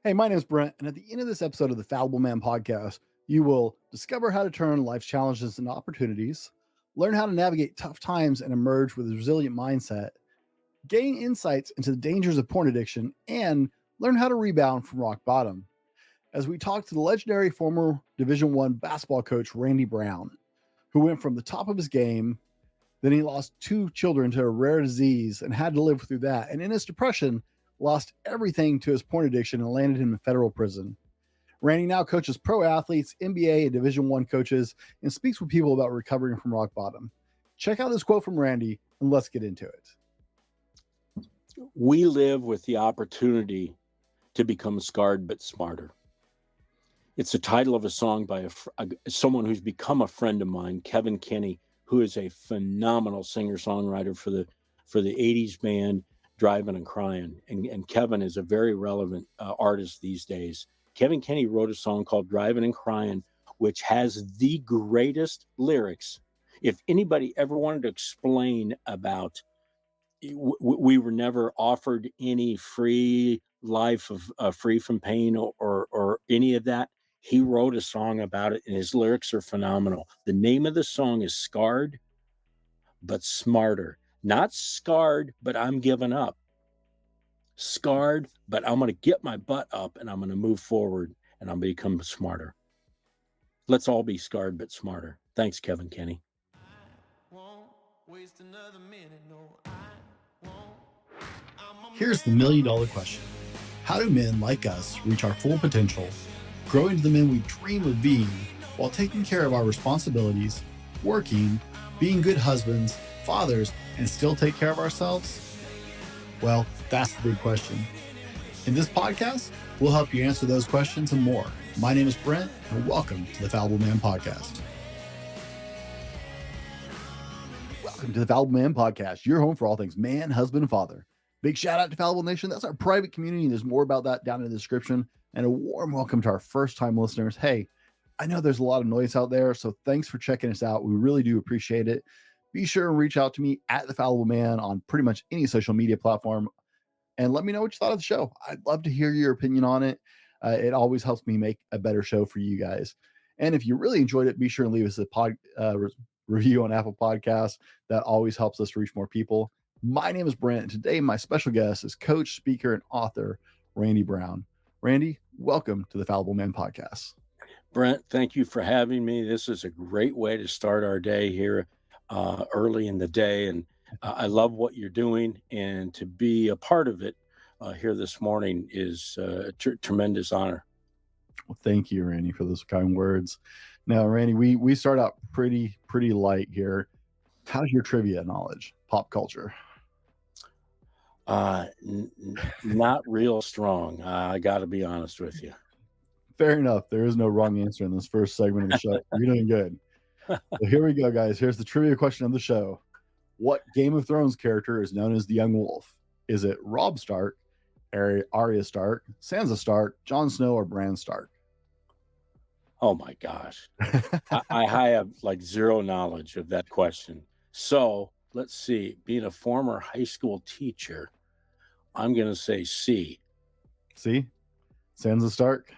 Hey, my name is Brent, and at the end of this episode of the Fallible Man podcast, you will discover how to turn life's challenges into opportunities, learn how to navigate tough times and emerge with a resilient mindset, gain insights into the dangers of porn addiction, and learn how to rebound from rock bottom. As we talk to the legendary former Division One basketball coach Randy Brown, who went from the top of his game, then he lost two children to a rare disease and had to live through that. And in his depression, lost everything to his porn addiction and landed him in federal prison. Randy now coaches pro athletes, NBA, and Division One coaches, and speaks with people about recovering from rock bottom. Check out this quote from Randy, and let's get into it. We live with the opportunity to become scarred but smarter. It's the title of a song by someone who's become a friend of mine, Kevin Kenny, who is a phenomenal singer-songwriter for the 80s band Driving and Crying. And Kevin is a very relevant artist these days. Kevin Kenny wrote a song called Driving and Crying, which has the greatest lyrics. If anybody ever wanted to explain about we were never offered any free life of free from pain or any of that, he wrote a song about it, and his lyrics are phenomenal. The name of the song is Scarred but Smarter. Not scarred, but I'm giving up. Scarred, but I'm going to get my butt up and I'm going to move forward and I'm going to become smarter. Let's all be scarred but smarter. Thanks, Kevin Kenny. Here's the $1 million question. How do men like us reach our full potential, grow into the men we dream of being, while taking care of our responsibilities, working, being good husbands, fathers, and still take care of ourselves? Well, that's the big question. In this podcast, we'll help you answer those questions and more. My name is Brent, and welcome to the Fallible Man Podcast. Welcome to the Fallible Man Podcast, your home for all things man, husband, and father. Big shout out to Fallible Nation. That's our private community. There's more about that down in the description. And a warm welcome to our first-time listeners. Hey, I know there's a lot of noise out there, so thanks for checking us out. We really do appreciate it. Be sure and reach out to me at the Fallible Man on pretty much any social media platform, and let me know what you thought of the show. I'd love to hear your opinion on it. It always helps me make a better show for you guys. And if you really enjoyed it, be sure and leave us a review on Apple Podcasts. That always helps us reach more people. My name is Brent, and today my special guest is coach, speaker, and author Randy Brown. Randy, welcome to the Fallible Man Podcast. Brent, thank you for having me. This is a great way to start our day here early in the day, and I love what you're doing, and to be a part of it here this morning is a tremendous honor. Well, thank you, Randy, for those kind words. Now, Randy, we start out pretty light here. How's your trivia knowledge, pop culture? Not real strong. I got to be honest with you. Fair enough. There is no wrong answer in this first segment of the show. You're doing good. Well, here we go, guys. Here's the trivia question of the show. What Game of Thrones character is known as the Young Wolf? Is it Robb Stark, Arya Stark, Sansa Stark, Jon Snow, or Bran Stark? Oh my gosh. I have like zero knowledge of that question. So let's see. Being a former high school teacher, I'm going to say C. See? Sansa Stark?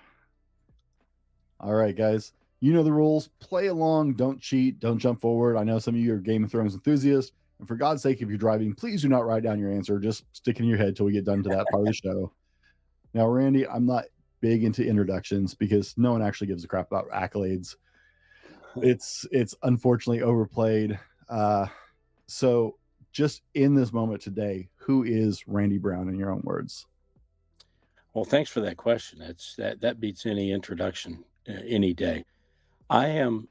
All right, guys. You know the rules. Play along. Don't cheat. Don't jump forward. I know some of you are Game of Thrones enthusiasts. And for God's sake, if you're driving, please do not write down your answer. Just stick it in your head till we get done to that part of the show. Now, Randy, I'm not big into introductions because no one actually gives a crap about accolades. It's unfortunately overplayed. So just in this moment today, who is Randy Brown in your own words? Well, thanks for that question. That beats any introduction any day. I'm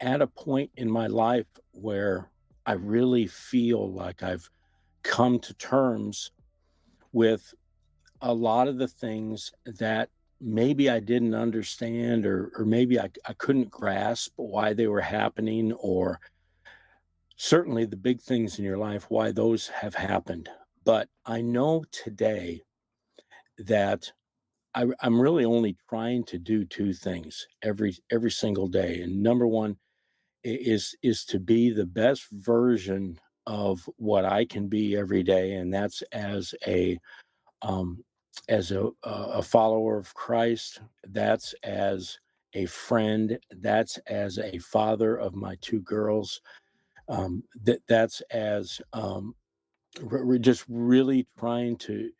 at a point in my life where I really feel like I've come to terms with a lot of the things that maybe I didn't understand or maybe I couldn't grasp why they were happening, or certainly the big things in your life, why those have happened. But I know today that I'm really only trying to do two things every single day. And number one is to be the best version of what I can be every day. And that's as a as a follower of Christ. That's as a friend. That's as a father of my two girls. That's as we're just really trying to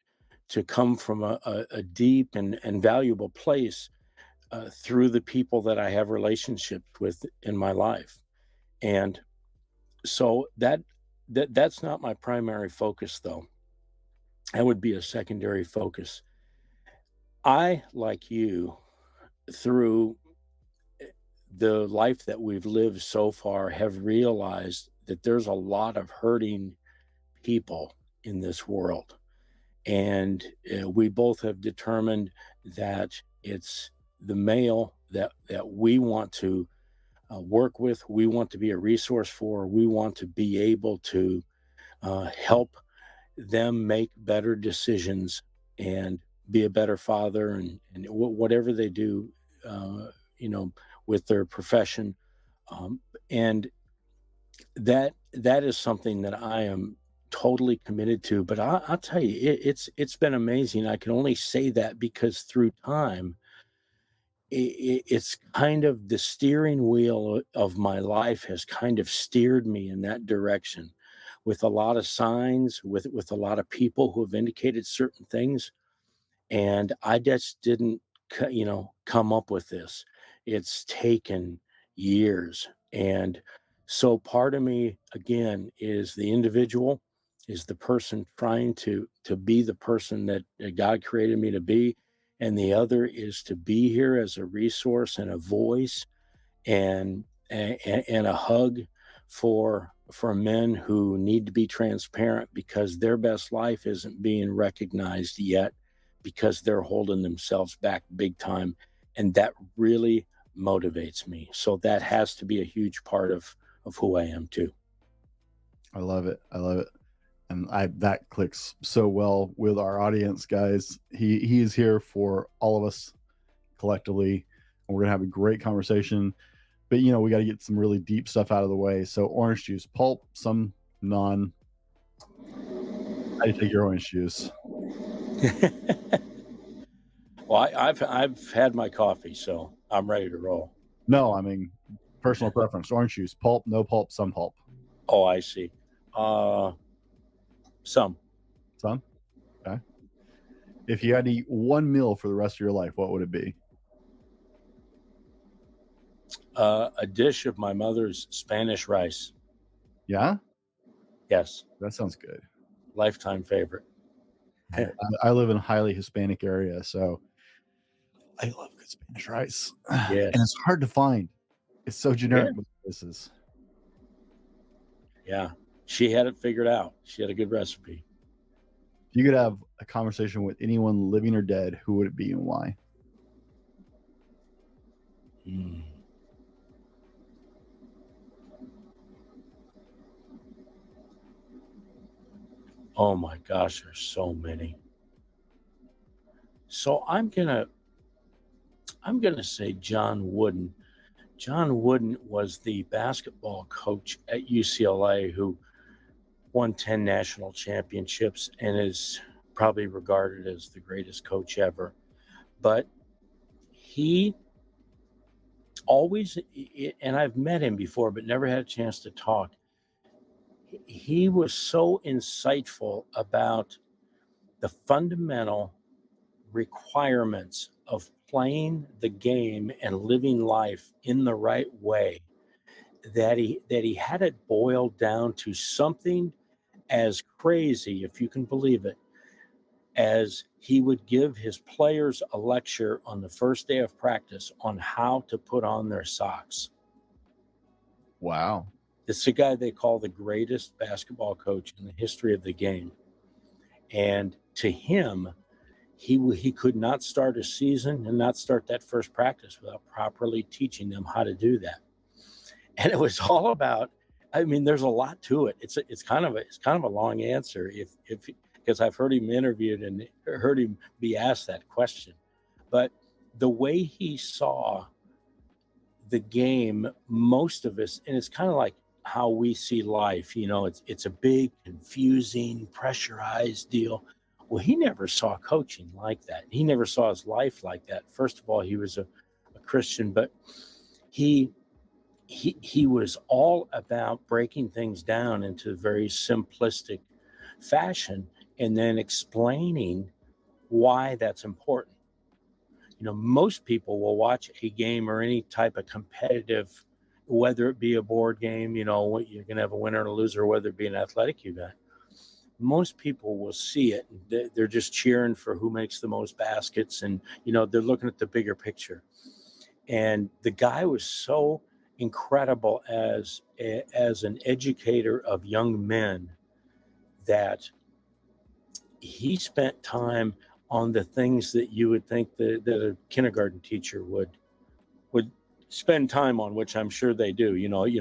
come from a deep and valuable place through the people that I have relationships with in my life. And so that's not my primary focus, though. That would be a secondary focus. I, like you, through the life that we've lived so far, have realized that there's a lot of hurting people in this world. And we both have determined that it's the male that we want to work with, we want to be a resource for, we want to be able to help them make better decisions and be a better father, and whatever they do, uh, you know, with their profession. And that is something that I am totally committed to. But I'll tell you, it's been amazing. I can only say that because through time, it's kind of the steering wheel of my life has kind of steered me in that direction, with a lot of signs, with a lot of people who have indicated certain things, and I just didn't, come up with this. It's taken years. And so part of me, again, is the individual, is the person trying to be the person that God created me to be. And the other is to be here as a resource and a voice and a hug for men who need to be transparent because their best life isn't being recognized yet, because they're holding themselves back big time. And that really motivates me. So that has to be a huge part of who I am too. I love it. I love it. And that clicks so well with our audience, guys. He is here for all of us collectively, and we're gonna have a great conversation. But we got to get some really deep stuff out of the way. So orange juice, pulp, some non. How do you take your orange juice? Well, I've had my coffee, so I'm ready to roll. No, I mean personal preference. Orange juice, pulp, no pulp, some pulp. Oh, I see. Some. Some. Okay. If you had to eat one meal for the rest of your life, what would it be? A dish of my mother's Spanish rice. Yeah, Yes, that sounds good. lifetime favorite. I live in a highly Hispanic area, so I love good Spanish rice, and Yes. it's hard to find. It's so Yeah. generic with places. Yeah. She had it figured out. She had a good recipe. If you could have a conversation with anyone living or dead, who would it be and why? Mm. Oh my gosh, there's so many. So I'm gonna say John Wooden. John Wooden was the basketball coach at UCLA who won 10 national championships and is probably regarded as the greatest coach ever. But he always, and I've met him before, but never had a chance to talk. He was so insightful about the fundamental requirements of playing the game and living life in the right way, that he had it boiled down to something as crazy, if you can believe it, as he would give his players a lecture on the first day of practice on how to put on their socks. Wow. This is a guy they call the greatest basketball coach in the history of the game. And to him, he could not start a season and not start that first practice without properly teaching them how to do that. And it was all about, I mean, there's a lot to it. It's kind of a long answer if because I've heard him interviewed and heard him be asked that question. But the way he saw the game, most of us, and it's kind of like how we see life, it's a big, confusing, pressurized deal. Well, he never saw coaching like that. He never saw his life like that. First of all, he was a Christian, but he was all about breaking things down into very simplistic fashion and then explaining why that's important. Most people will watch a game or any type of competitive, whether it be a board game, you're going to have a winner and a loser, whether it be an athletic event. Most people will see it. They're just cheering for who makes the most baskets. And, they're looking at the bigger picture. And the guy was so incredible as an educator of young men that he spent time on the things that you would think that a kindergarten teacher would spend time on, which I'm sure they do.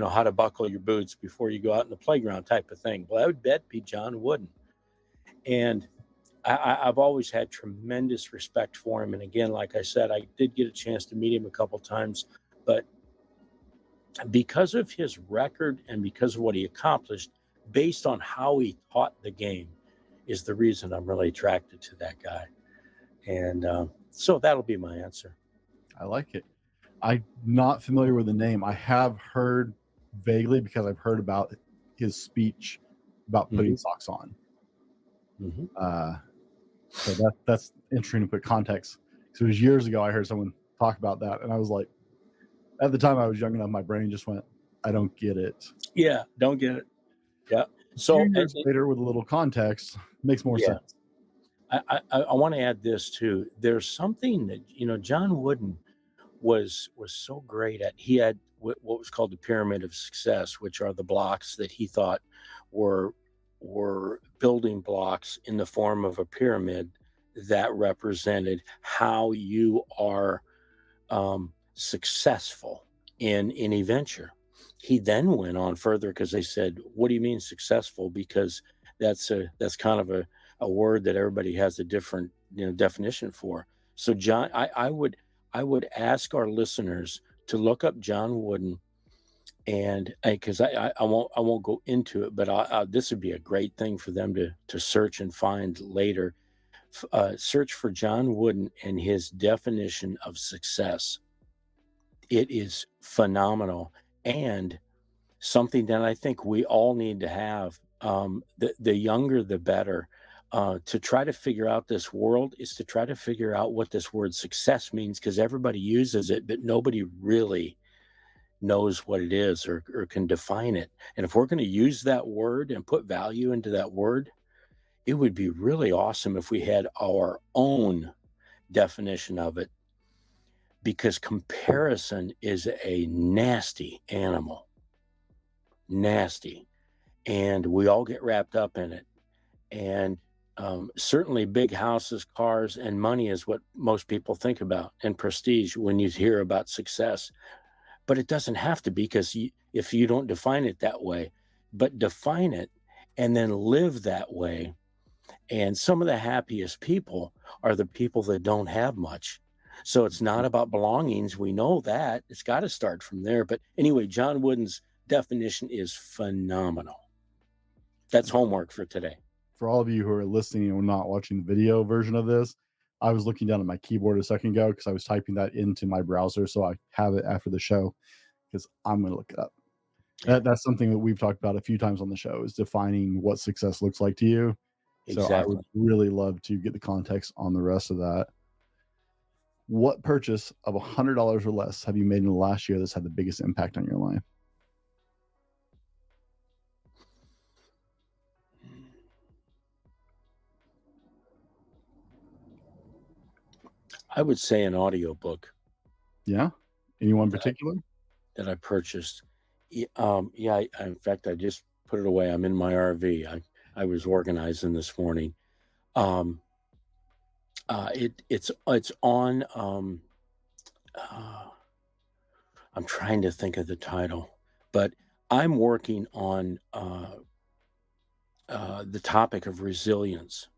How to buckle your boots before you go out in the playground type of thing. Well, I would bet be John Wooden. And I've always had tremendous respect for him. And again, like I said, I did get a chance to meet him a couple times, but because of his record and because of what he accomplished, based on how he taught the game, is the reason I'm really attracted to that guy. And so that'll be my answer. I like it. I'm not familiar with the name. I have heard vaguely because I've heard about his speech about putting socks on. So that's interesting to put context. So it was years ago I heard someone talk about that, and I was like, at the time I was young enough, my brain just went, I don't get it. Yeah, don't get it. Yeah. So years later, with a little context, makes more sense. I want to add this too. There's something that John Wooden was so great at. He had what was called the pyramid of success, which are the blocks that he thought were building blocks in the form of a pyramid that represented how you are successful in any venture. He then went on further because they said, what do you mean successful? Because that's kind of a word that everybody has a different definition for. So John, I would ask our listeners to look up John Wooden, and because I won't go into it, but this would be a great thing for them to search and find later. Search for John Wooden and his definition of success. It is phenomenal and something that I think we all need to have. The younger, the better. To try to figure out this world is to try to figure out what this word success means, because everybody uses it, but nobody really knows what it is or can define it. And if we're going to use that word and put value into that word, it would be really awesome if we had our own definition of it, because comparison is a nasty animal. Nasty. And we all get wrapped up in it. And certainly big houses, cars, and money is what most people think about, and prestige when you hear about success. But it doesn't have to be, because if you don't define it that way, but define it and then live that way. And some of the happiest people are the people that don't have much. So it's not about belongings. We know that. It's got to start from there. But anyway, John Wooden's definition is phenomenal. That's homework for today. For all of you who are listening and not watching the video version of this, I was looking down at my keyboard a second ago because I was typing that into my browser, so I have it after the show, because I'm going to look it up. That's something that we've talked about a few times on the show, is defining what success looks like to you. Exactly. So I would really love to get the context on the rest of that. What purchase of $100 or less have you made in the last year that's had the biggest impact on your life? I would say an audiobook. Yeah? Anyone in particular? That I purchased. In fact, I just put it away. I'm in my RV. I was organizing this morning. It's on, I'm trying to think of the title, but I'm working on the topic of resilience,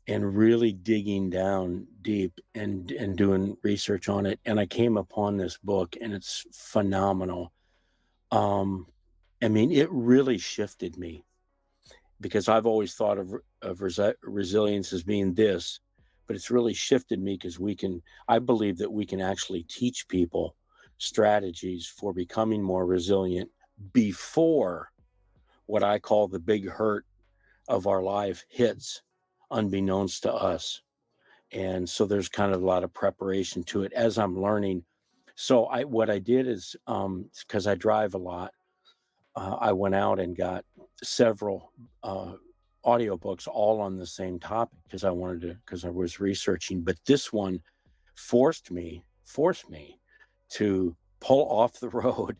and really digging down deep and doing research on it. And I came upon this book, and it's phenomenal. I mean, it really shifted me. because I've always thought of resilience as being this, but it's really shifted me because I believe that we can actually teach people strategies for becoming more resilient before what I call the big hurt of our life hits, unbeknownst to us. And so there's kind of a lot of preparation to it as I'm learning. So what I did is, because I drive a lot, I went out and got several audiobooks all on the same topic because I was researching. But this one forced me to pull off the road.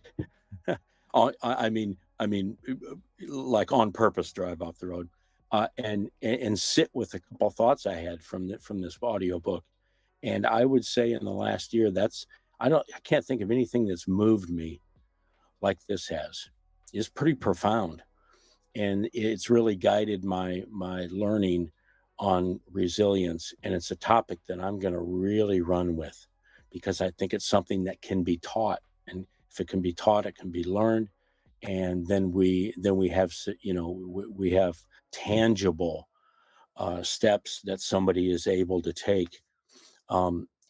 I mean, like on purpose, drive off the road, and sit with a couple thoughts I had from this audiobook. And I would say in the last year, I can't think of anything that's moved me like this has. It's pretty profound, and it's really guided my learning on resilience. And it's a topic that I'm going to really run with because I think it's something that can be taught, and if it can be taught, it can be learned. And then we have we have tangible steps that somebody is able to take.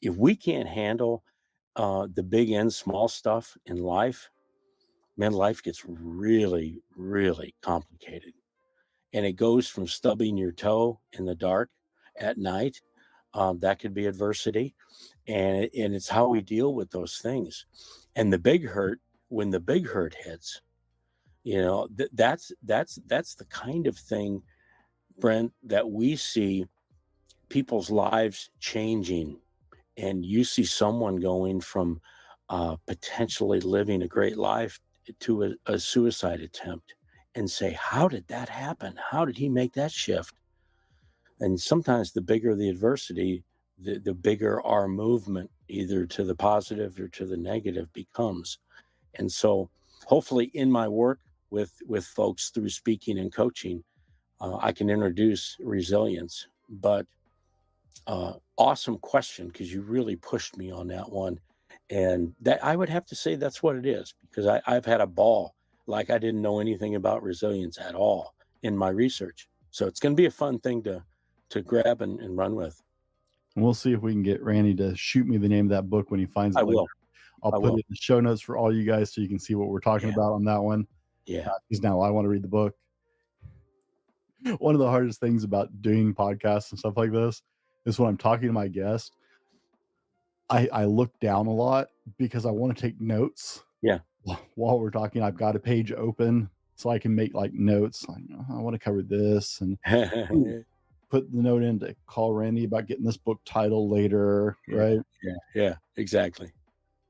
If we can't handle the big and small stuff in life, man, life gets really, really complicated. And it goes from stubbing your toe in the dark at night. That could be adversity. And it's how we deal with those things. And the big hurt, when the big hurt hits, that's the kind of thing, Brent, that we see people's lives changing. And you see someone going from potentially living a great life to a suicide attempt, and say, how did that happen? How did he make that shift? And sometimes the bigger the adversity, the bigger our movement, either to the positive or to the negative, becomes. And so hopefully in my work with folks through speaking and coaching, I can introduce resilience. But awesome question, because you really pushed me on that one. And that I would have to say that's what it is, because I've had a ball, like I didn't know anything about resilience at all in my research. So it's going to be a fun thing to grab and run with. And we'll see if we can get Randy to shoot me the name of that book when he finds it I later. will. I'll put it in the show notes for all you guys so you can see what we're talking about on that one. Yeah. Because now I want to read the book. One of the hardest things about doing podcasts and stuff like this is when I'm talking to my guest, I look down a lot because I want to take notes. Yeah. While we're talking, I've got a page open so I can make like notes. Like, I want to cover this and put the note in to call Randy about getting this book title later, right? Yeah, exactly.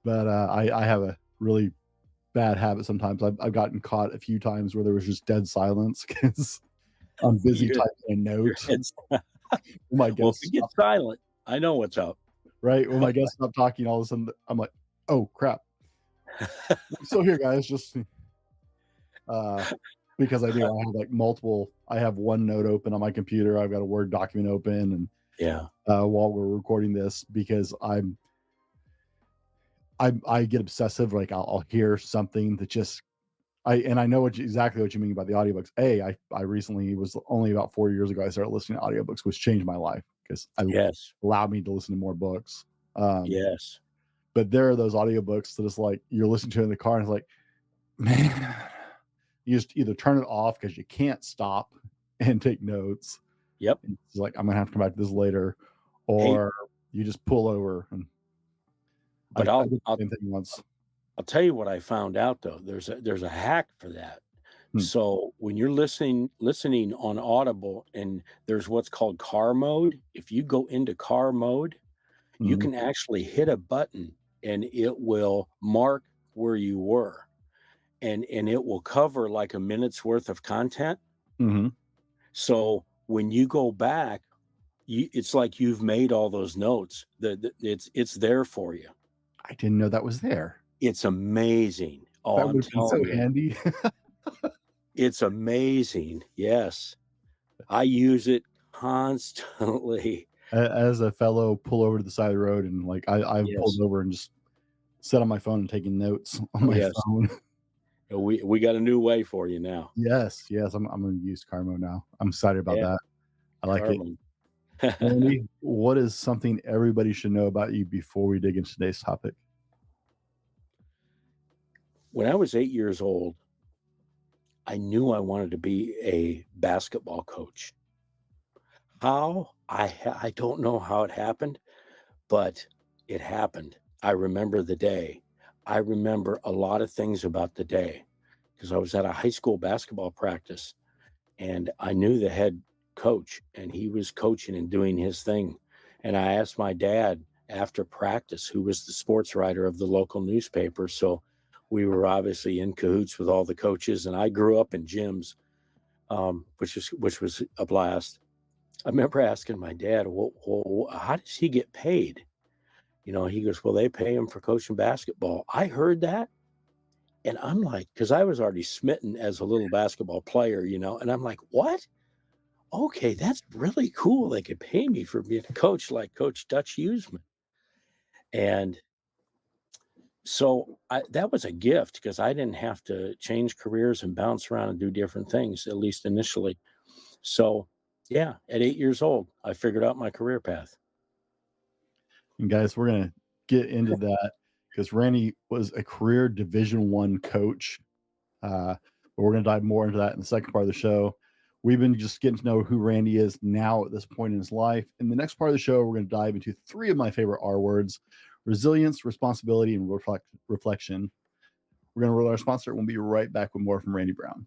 But I have a really bad habit sometimes. I've gotten caught a few times where there was just dead silence because I'm busy typing a note. My guest, well, if you get silent, I know what's up. Right? When my guest stopped talking, all of a sudden I'm like, oh crap. So here, guys, just because I have like multiple. I have one note open on my computer. I've got a Word document open, and while we're recording this, because I get obsessive. Like I'll hear something that just I know exactly what you mean by the audiobooks. I recently, it was only about 4 years ago, I started listening to audiobooks, which changed my life because allowed me to listen to more books. But there are those audiobooks that is like you're listening to in the car and it's like, man, you just either turn it off because you can't stop and take notes. Yep. It's like, I'm gonna have to come back to this later, or you just pull over. And but I did the same thing once. I'll tell you what I found out though. There's a hack for that. So when you're listening on Audible, and there's what's called car mode. If you go into car mode, you can actually hit a button and it will mark where you were, and it will cover like a minute's worth of content. So when you go back, it's like you've made all those notes. It's there for you. I didn't know that was there. It's amazing. Oh, that would be so handy. It's amazing. Yes. I use it constantly. As a fellow pull over to the side of the road, and like I've pulled over and just sat on my phone and taking notes on my phone. We got a new way for you now. Yes, yes, I'm gonna use Carmo now. I'm excited about Yeah, that. I like it. carbon. Randy, what is something everybody should know about you before we dig into today's topic? When I was 8 years old, I knew I wanted to be a basketball coach. How? I don't know how it happened, but it happened. I remember the day. I remember a lot of things about the day because I was at a high school basketball practice and I knew the head coach and he was coaching and doing his thing. And I asked my dad after practice, who was the sports writer of the local newspaper. So we were obviously in cahoots with all the coaches. And I grew up in gyms, which was a blast. I remember asking my dad, well, how does he get paid? He goes, well, they pay him for coaching basketball. I heard that. And I'm like, because I was already smitten as a little basketball player, and I'm like, what? Okay, that's really cool. They could pay me for being a coach like Coach Dutch Huseman. And so that was a gift because I didn't have to change careers and bounce around and do different things, at least initially. So, yeah, at 8 years old, I figured out my career path. And guys, we're gonna get into that because Randy was a career Division I coach. But we're gonna dive more into that in the second part of the show. We've been just getting to know who Randy is now at this point in his life. In the next part of the show, we're going to dive into 3 of my favorite R words: resilience, responsibility, and reflection. We're going to roll our sponsor, and we'll be right back with more from Randy Brown.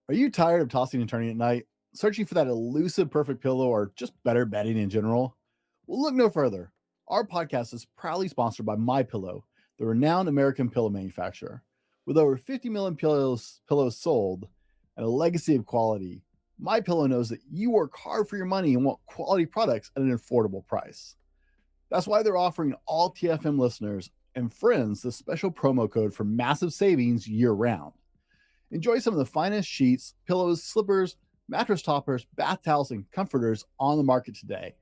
Are you tired of tossing and turning at night, searching for that elusive perfect pillow, or just better bedding in general? Well, look no further. Our podcast is proudly sponsored by MyPillow, the renowned American pillow manufacturer. With over 50 million pillows sold and a legacy of quality, MyPillow knows that you work hard for your money and want quality products at an affordable price. That's why they're offering all TFM listeners and friends the special promo code for massive savings year-round. Enjoy some of the finest sheets, pillows, slippers, mattress toppers, bath towels, and comforters on the market today.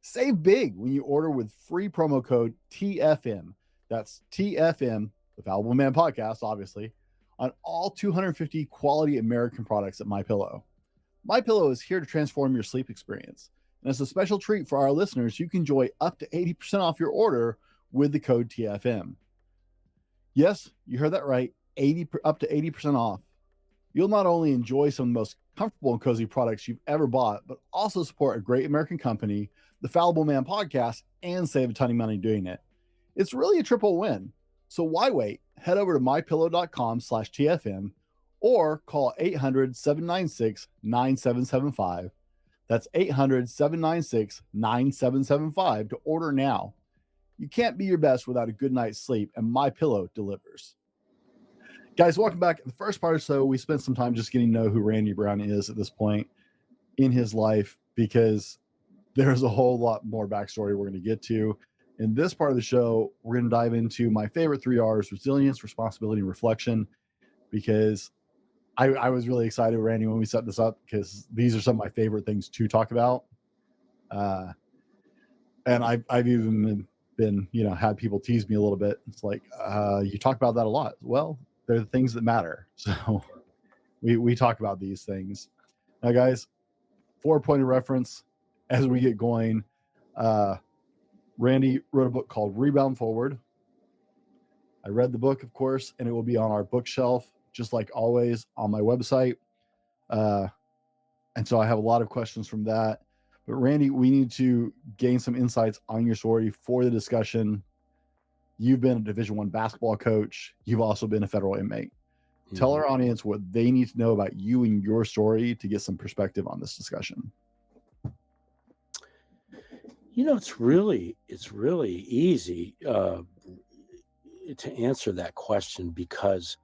Save big when you order with free promo code TFM. That's TFM, the Fallible Man podcast, obviously, on all 250 quality American products at MyPillow. MyPillow is here to transform your sleep experience. And as a special treat for our listeners, you can enjoy up to 80% off your order with the code TFM. Yes, you heard that right, up to 80% off. You'll not only enjoy some of the most comfortable and cozy products you've ever bought, but also support a great American company, the Fallible Man podcast, and save a ton of money doing it. It's really a triple win. So why wait? Head over to mypillow.com/TFM or call 800-796-9775. That's 800-796-9775 to order now. You can't be your best without a good night's sleep, and MyPillow delivers. Guys, welcome back. In the first part or so, we spent some time just getting to know who Randy Brown is at this point in his life because there's a whole lot more backstory we're going to get to. In this part of the show, we're going to dive into my favorite 3 R's: resilience, responsibility, and reflection, because I was really excited, Randy, when we set this up, because these are some of my favorite things to talk about. And I've even been, had people tease me a little bit. It's like, you talk about that a lot. Well, they're the things that matter. So we talk about these things. Now, guys, for point of reference, as we get going, Randy wrote a book called Rebound Forward. I read the book, of course, and it will be on our bookshelf, just like always, on my website. And so I have a lot of questions from that. But Randy, we need to gain some insights on your story for the discussion. You've been a Division I basketball coach. You've also been a federal inmate. Tell our audience what they need to know about you and your story to get some perspective on this discussion. It's really easy to answer that question, because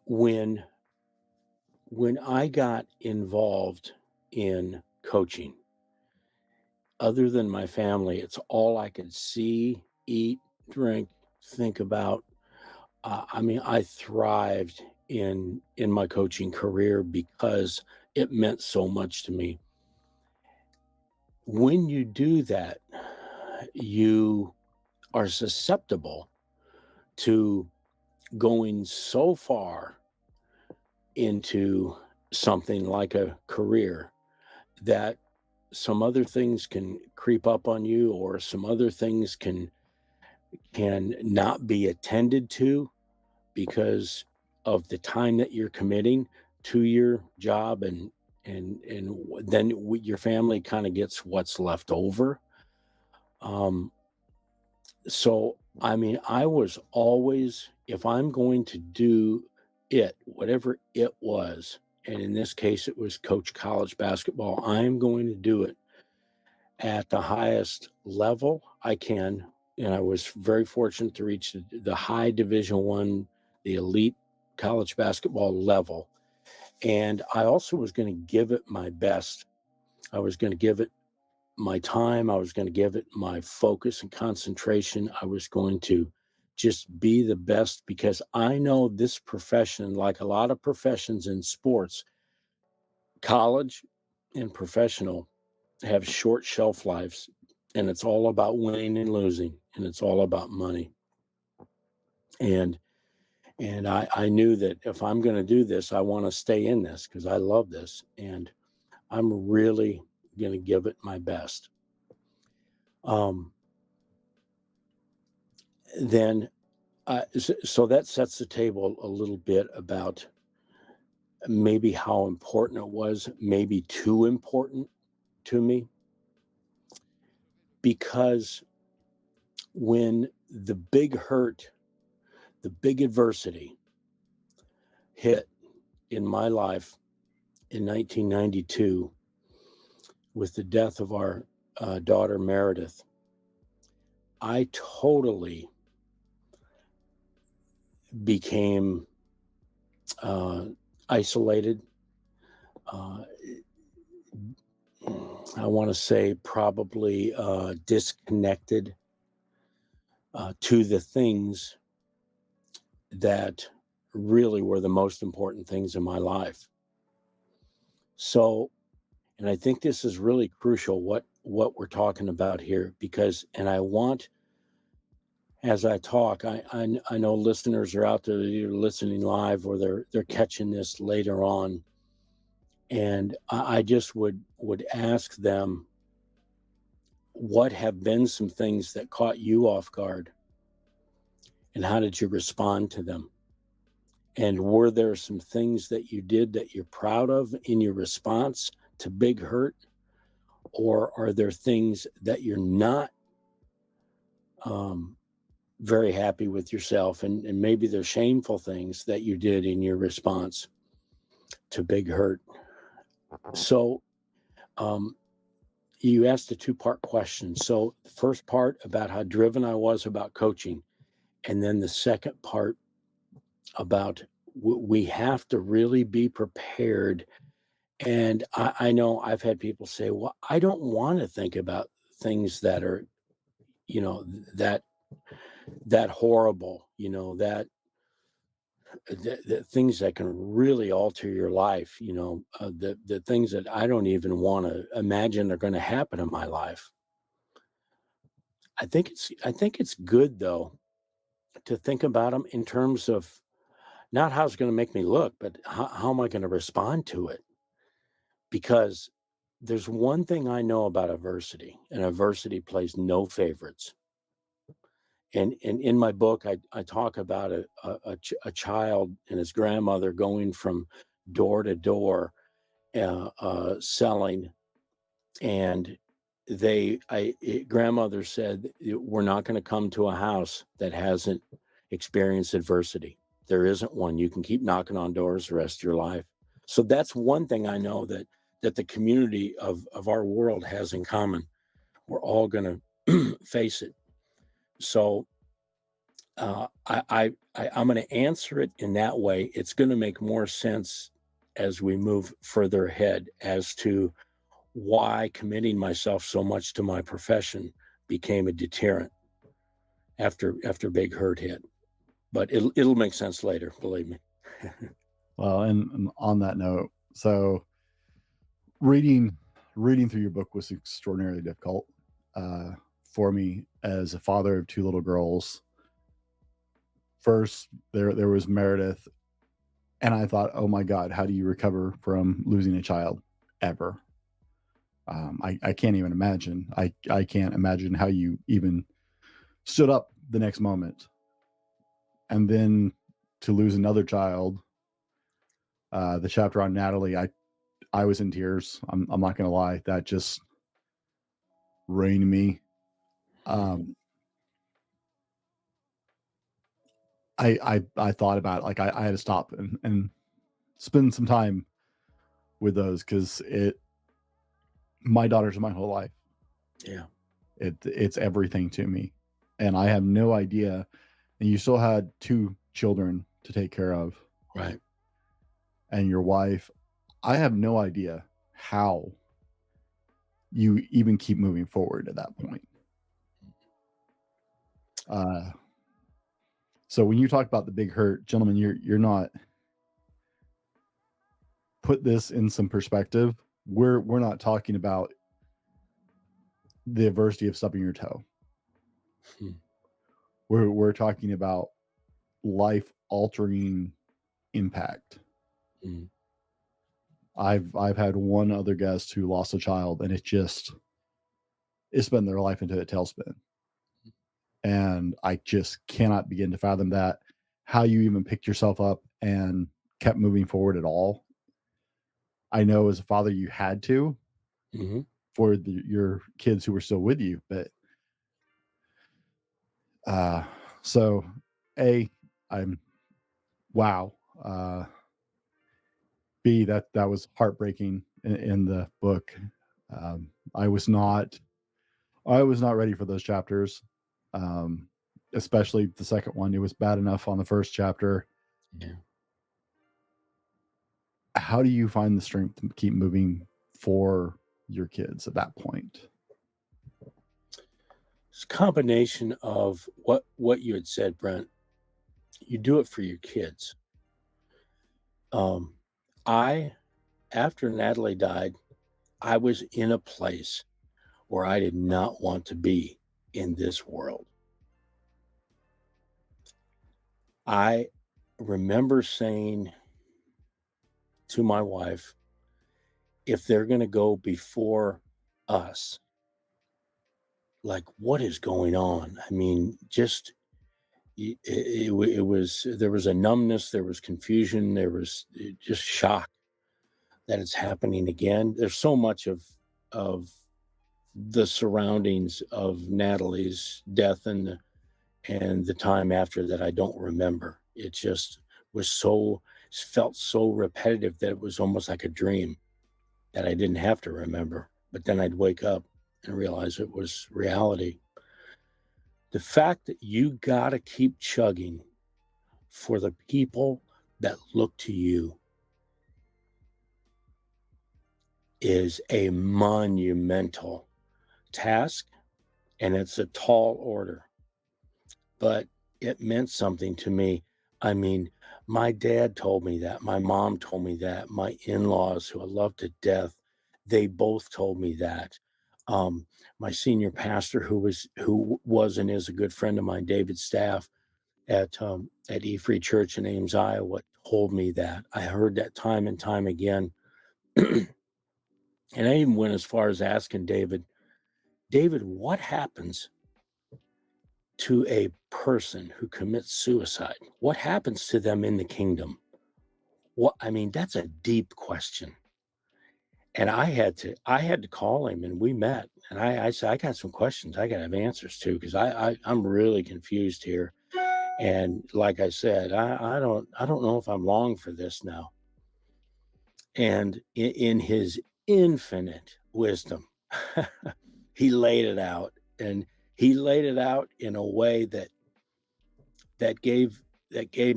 when I got involved in coaching, other than my family, it's all I could see, eat, drink, think about. I thrived in my coaching career because it meant so much to me. When you do that, you are susceptible to going so far into something like a career that some other things can creep up on you, or some other things can not be attended to because of the time that you're committing to your job, and then your family kind of gets what's left over. So I mean, I was always, if I'm going to do it, whatever it was, and in this case it was coach college basketball, I'm going to do it at the highest level I can. And I was very fortunate to reach the high Division I, the elite college basketball level. And I also was going to give it my best. I was going to give it my time. I was going to give it my focus and concentration. I was going to just be the best, because I know this profession, like a lot of professions in sports, college and professional, have short shelf lives, and it's all about winning and losing, and it's all about money. And I knew that if I'm going to do this, I want to stay in this because I love this, and I'm really going to give it my best. Then so that sets the table a little bit about maybe how important it was, maybe too important to me, because when the big hurt, the big adversity hit in my life in 1992 with the death of our daughter Meredith, I totally became isolated. I want to say probably disconnected to the things that really were the most important things in my life. So, and I think this is really crucial, what we're talking about here, because, and I want, as I talk, I know listeners are out there, either listening live or they're catching this later on, and I just would ask them, what have been some things that caught you off guard, and how did you respond to them? And were there some things that you did that you're proud of in your response to big hurt? Or are there things that you're not very happy with yourself, and maybe they're shameful things that you did in your response to big hurt? So you asked a two-part question. So the first part about how driven I was about coaching, and then the second part about we have to really be prepared. And I know I've had people say, well, I don't want to think about things that are, that horrible, the things that can really alter your life, the things that I don't even want to imagine are going to happen in my life. I think it's good, though, to think about them in terms of not how it's going to make me look, but how am I going to respond to it? Because there's one thing I know about adversity, and adversity plays no favorites. And in my book, I talk about a child and his grandmother going from door to door selling, and grandmother said, we're not going to come to a house that hasn't experienced adversity. There isn't one. You can keep knocking on doors the rest of your life. So that's one thing I know that the community of our world has in common. We're all going to face it. So I'm going to answer it in that way. It's going to make more sense as we move further ahead as to why committing myself so much to my profession became a deterrent after big hurt hit. But it'll make sense later, believe me. Well, and on that note, so reading through your book was extraordinarily difficult for me as a father of two little girls. first there was Meredith, and I thought, oh my God, how do you recover from losing a child ever? I can't even imagine. I can't imagine how you even stood up the next moment. And then to lose another child, the chapter on Natalie, I was in tears. I'm not gonna lie. That just rained me. I thought about it, like I had to stop and spend some time with those, because my daughter's my whole life. Yeah. It's everything to me. And I have no idea. And you still had 2 children to take care of. Right. And your wife. I have no idea how you even keep moving forward at that point. So when you talk about the big hurt, gentlemen, you're not, put this in some perspective. We're not talking about the adversity of stubbing your toe. We're talking about life altering impact. I've had one other guest who lost a child, and it's been their life into a tailspin. And I just cannot begin to fathom that, how you even picked yourself up and kept moving forward at all. I know as a father you had to, for your kids who were still with you, but so I'm wow. B, that was heartbreaking in the book. I was not ready for those chapters, especially the second one. It was bad enough on the first chapter. Yeah. How do you find the strength to keep moving for your kids at that point? It's a combination of what you had said, Brent. You do it for your kids. After Natalie died, I was in a place where I did not want to be in this world. I remember saying to my wife, if they're going to go before us, like, what is going on? I mean, just it was, there was a numbness, there was confusion, there was just shock that it's happening again. There's so much of the surroundings of Natalie's death and the time after that I don't remember. It just felt so repetitive that it was almost like a dream that I didn't have to remember. But then I'd wake up and realize it was reality. The fact that you got to keep chugging for the people that look to you is a monumental task, and it's a tall order, but it meant something to me. I mean, my dad told me that, my mom told me that, my in-laws, who I love to death, they both told me that. My senior pastor, who was and is a good friend of mine, David Staff, at E Free Church in Ames, Iowa, told me that. I heard that time and time again. And I even went as far as asking David, what happens to a person who commits suicide? What happens to them in the kingdom? I mean, that's a deep question. And I had to call him, and we met. And I said, I got some questions I got to have answers to, because I'm really confused here. And like I said, I don't know if I'm long for this now. And in his infinite wisdom, he laid it out, and he laid it out in a way that gave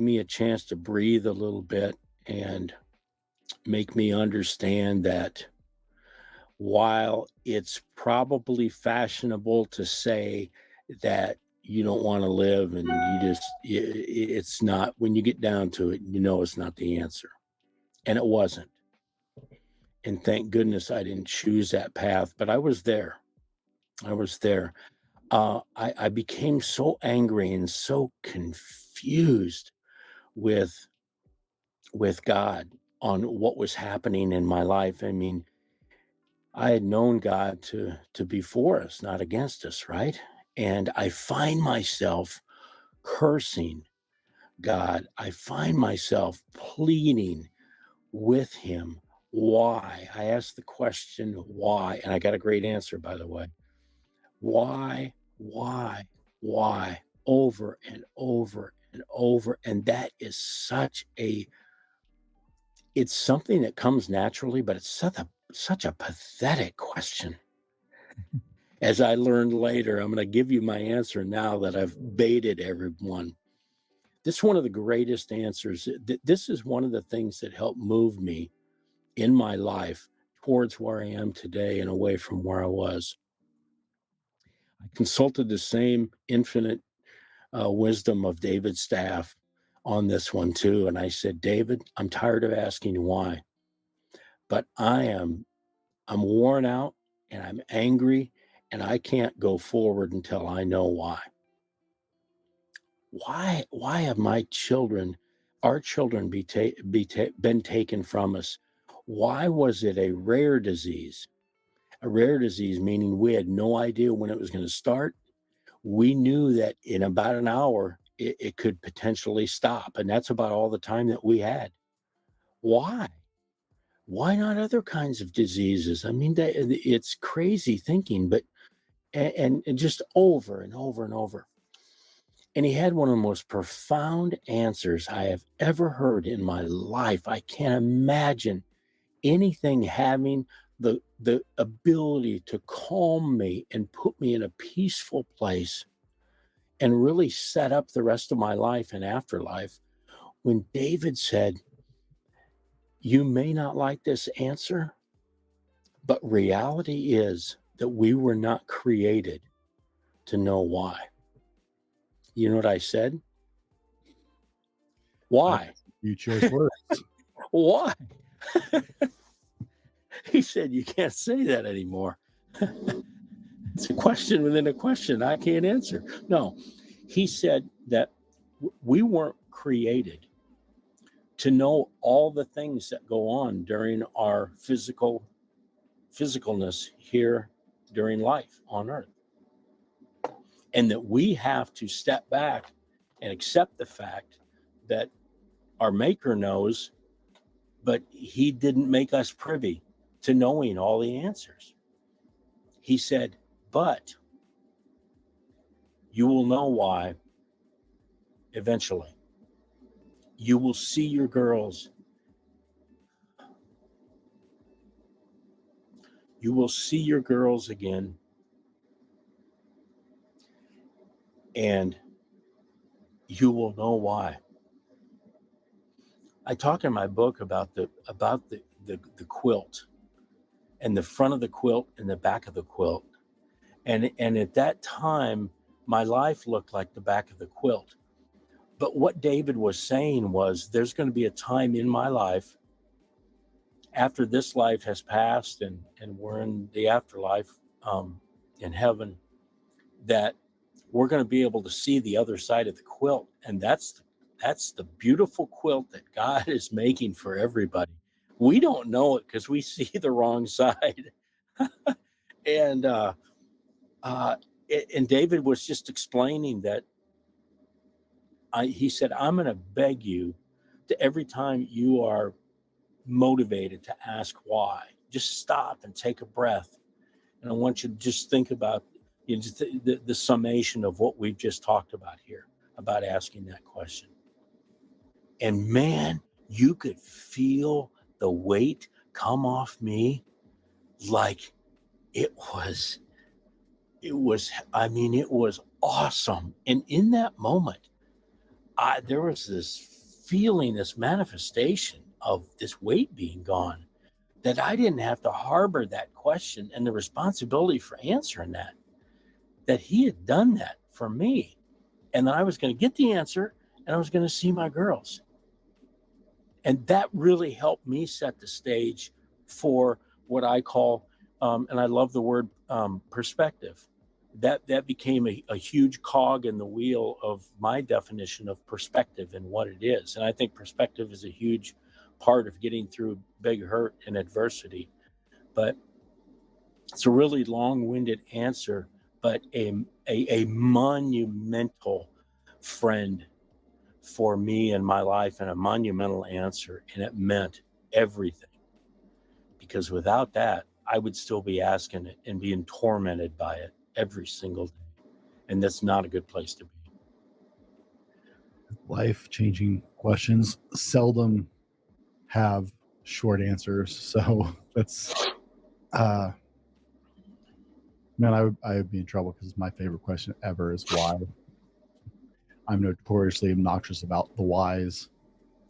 me a chance to breathe a little bit and make me understand that while it's probably fashionable to say that you don't want to live and it's not, when you get down to it, it's not the answer. And it wasn't. And thank goodness I didn't choose that path, but I was there. I became so angry and so confused with God on what was happening in my life. I mean, I had known God to be for us, not against us, right? And I find myself cursing God. I find myself pleading with him. Why? I asked the question, why? And I got a great answer, by the way. Why, over and over and over. And that is it's something that comes naturally, but it's such a pathetic question. As I learned later, I'm going to give you my answer now that I've baited everyone. This is one of the greatest answers. This is one of the things that helped move me in my life towards where I am today and away from where I was. I consulted the same infinite wisdom of David's staff on this one too. And I said, David, I'm tired of asking you why, but I'm worn out and I'm angry and I can't go forward until I know why. Why have our children been taken from us? Why was it a rare disease? A rare disease meaning we had no idea when it was going to start. We knew that in about an hour, it could potentially stop. And that's about all the time that we had. Why? Why not other kinds of diseases? I mean, it's crazy thinking, but, and just over and over and over. And he had one of the most profound answers I have ever heard in my life. I can't imagine anything having the ability to calm me and put me in a peaceful place and really set up the rest of my life and afterlife. When David said, you may not like this answer, but reality is that we were not created to know why. You know what I said? Why? You chose words. Why? He said, you can't say that anymore. It's a question within a question I can't answer. No, he said that we weren't created to know all the things that go on during our physicalness here during life on earth. And that we have to step back and accept the fact that our maker knows, but he didn't make us privy to knowing all the answers. He said, but you will know why eventually. You will see your girls. You will see your girls again. And you will know why. I talk in my book about the quilt and the front of the quilt and the back of the quilt. And at that time, my life looked like the back of the quilt. But what David was saying was there's going to be a time in my life after this life has passed and we're in the afterlife in heaven, that we're going to be able to see the other side of the quilt. And that's the beautiful quilt that God is making for everybody. We don't know it because we see the wrong side. And David was just explaining that he said, I'm going to beg you to every time you are motivated to ask why, just stop and take a breath. And I want you to just think about the summation of what we've just talked about here, about asking that question. And man, you could feel the weight come off me like it was awesome. And in that moment, there was this feeling, this manifestation of this weight being gone, that I didn't have to harbor that question and the responsibility for answering that he had done that for me. And then I was going to get the answer and I was going to see my girls. And that really helped me set the stage for what I call, and I love the word perspective. that became a huge cog in the wheel of my definition of perspective and what it is. And I think perspective is a huge part of getting through big hurt and adversity. But it's a really long-winded answer, but a monumental friend for me in my life, and a monumental answer, and it meant everything. Because without that, I would still be asking it and being tormented by it every single day. And that's not a good place to be. Life-changing questions seldom have short answers. So that's, man, I would be in trouble because my favorite question ever is why. I'm notoriously obnoxious about the whys.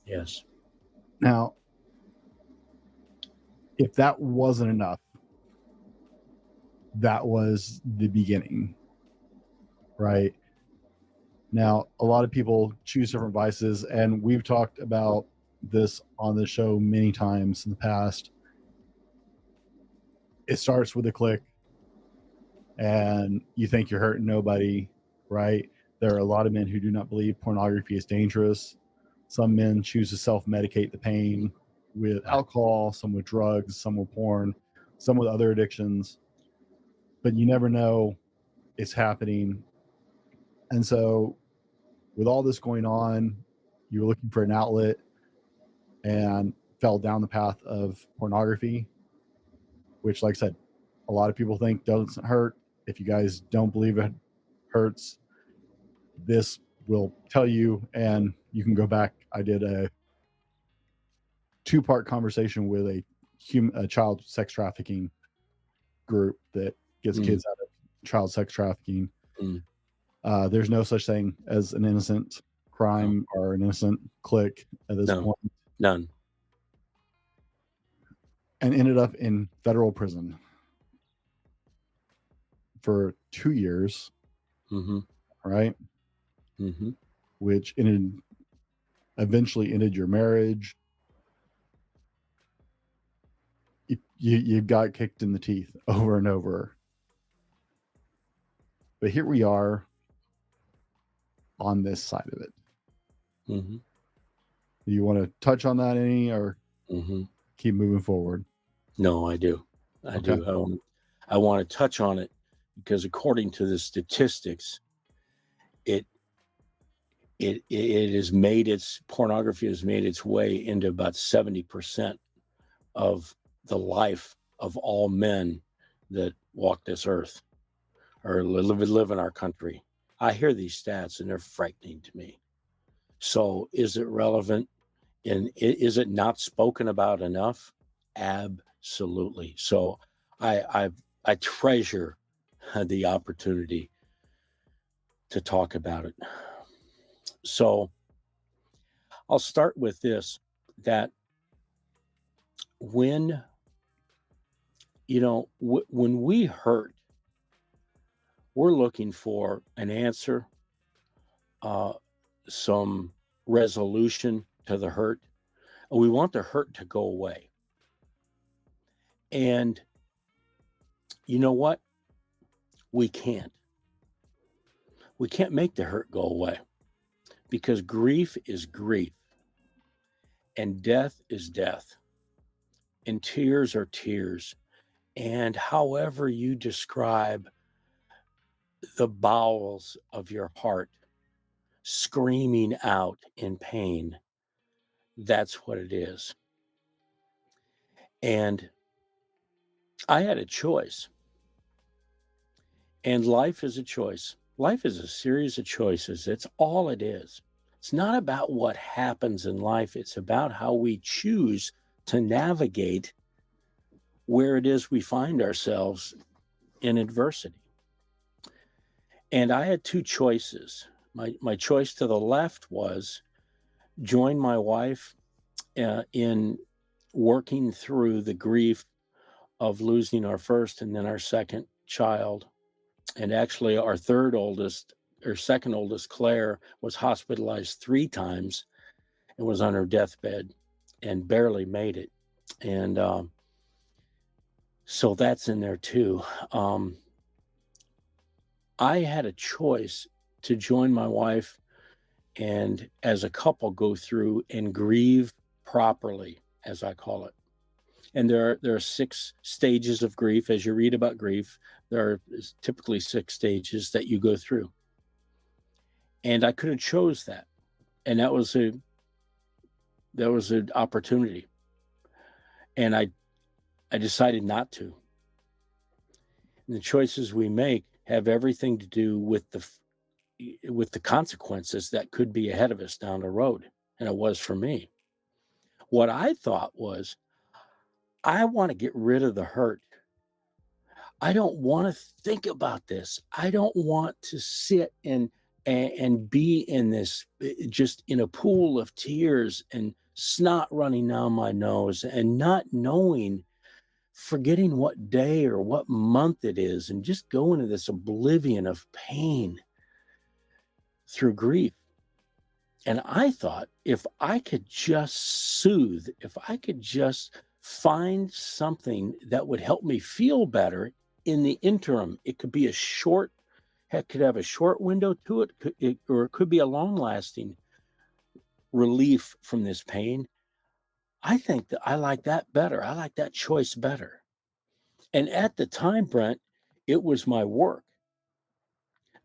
Yes. Now, if that wasn't enough, that was the beginning, right? Now, a lot of people choose different vices, and we've talked about this on the show many times in the past. It starts with a click, and you think you're hurting nobody, right? There are a lot of men who do not believe pornography is dangerous. Some men choose to self-medicate the pain with alcohol, some with drugs, some with porn, some with other addictions. But you never know it's happening. And so with all this going on, you were looking for an outlet and fell down the path of pornography, which, like I said, a lot of people think doesn't hurt. If you guys don't believe it hurts, this will tell you, and you can go back. I did a 2-part conversation with a child sex trafficking group that gets kids out of child sex trafficking. There's no such thing as an innocent crime or an innocent click at this point. None. And ended up in federal prison for 2 years, right? Which eventually ended your marriage. You got kicked in the teeth over and over. But here we are on this side of it. Do you want to touch on that any, or keep moving forward? No, I do. I do. I want to touch on it because according to the statistics, pornography has made its way into about 70% of the life of all men that walk this earth or live in our country. I hear these stats and they're frightening to me. So is it relevant? And is it not spoken about enough? Absolutely. So I treasure the opportunity to talk about it. So I'll start with this, that when we hurt, we're looking for an answer, some resolution to the hurt. We want the hurt to go away. And you know what? We can't. We can't make the hurt go away because grief is grief and death is death and tears are tears. And however you describe the bowels of your heart screaming out in pain, that's what it is. And I had a choice. And life is a choice. Life is a series of choices. It's all it is. It's not about what happens in life. It's about how we choose to navigate where it is we find ourselves in adversity. And I had 2 choices. My choice to the left was join my wife in working through the grief of losing our first and then our second child. And actually our second oldest, Claire, was hospitalized 3 times and was on her deathbed and barely made it. And so that's in there too. I had a choice to join my wife and as a couple go through and grieve properly, as I call it. And there are 6 stages of grief. As you read about grief, there are typically 6 stages that you go through. And I could have chose that. And that was an opportunity. And I decided not to. And the choices we make have everything to do with the consequences that could be ahead of us down the road. And it was for me. What I thought was, I want to get rid of the hurt. I don't want to think about this. I don't want to sit and be in this, just in a pool of tears and snot running down my nose and not knowing, forgetting what day or what month it is, and just go into this oblivion of pain through grief. And I thought, if I could just soothe, if I could just find something that would help me feel better in the interim, it could be could have a short window to it, or it could be a long-lasting relief from this pain. I think that I like that better. I like that choice better. And at the time, Brent, it was my work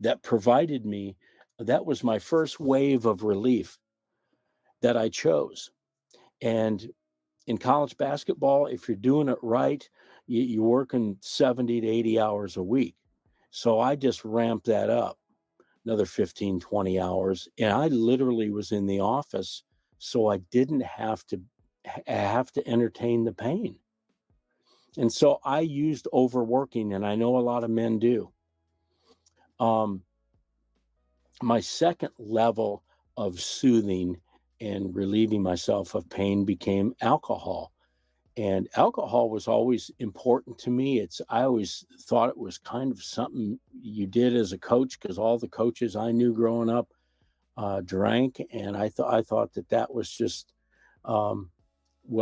that provided me, that was my first wave of relief that I chose. And in college basketball, if you're doing it right, you're working 70 to 80 hours a week. So I just ramped that up another 15, 20 hours. And I literally was in the office, so I didn't have to entertain the pain. And so I used overworking, and I know a lot of men do. My second level of soothing and relieving myself of pain became alcohol. And alcohol was always important to me. I always thought it was kind of something you did as a coach, because all the coaches I knew growing up drank. And I thought that was just, well,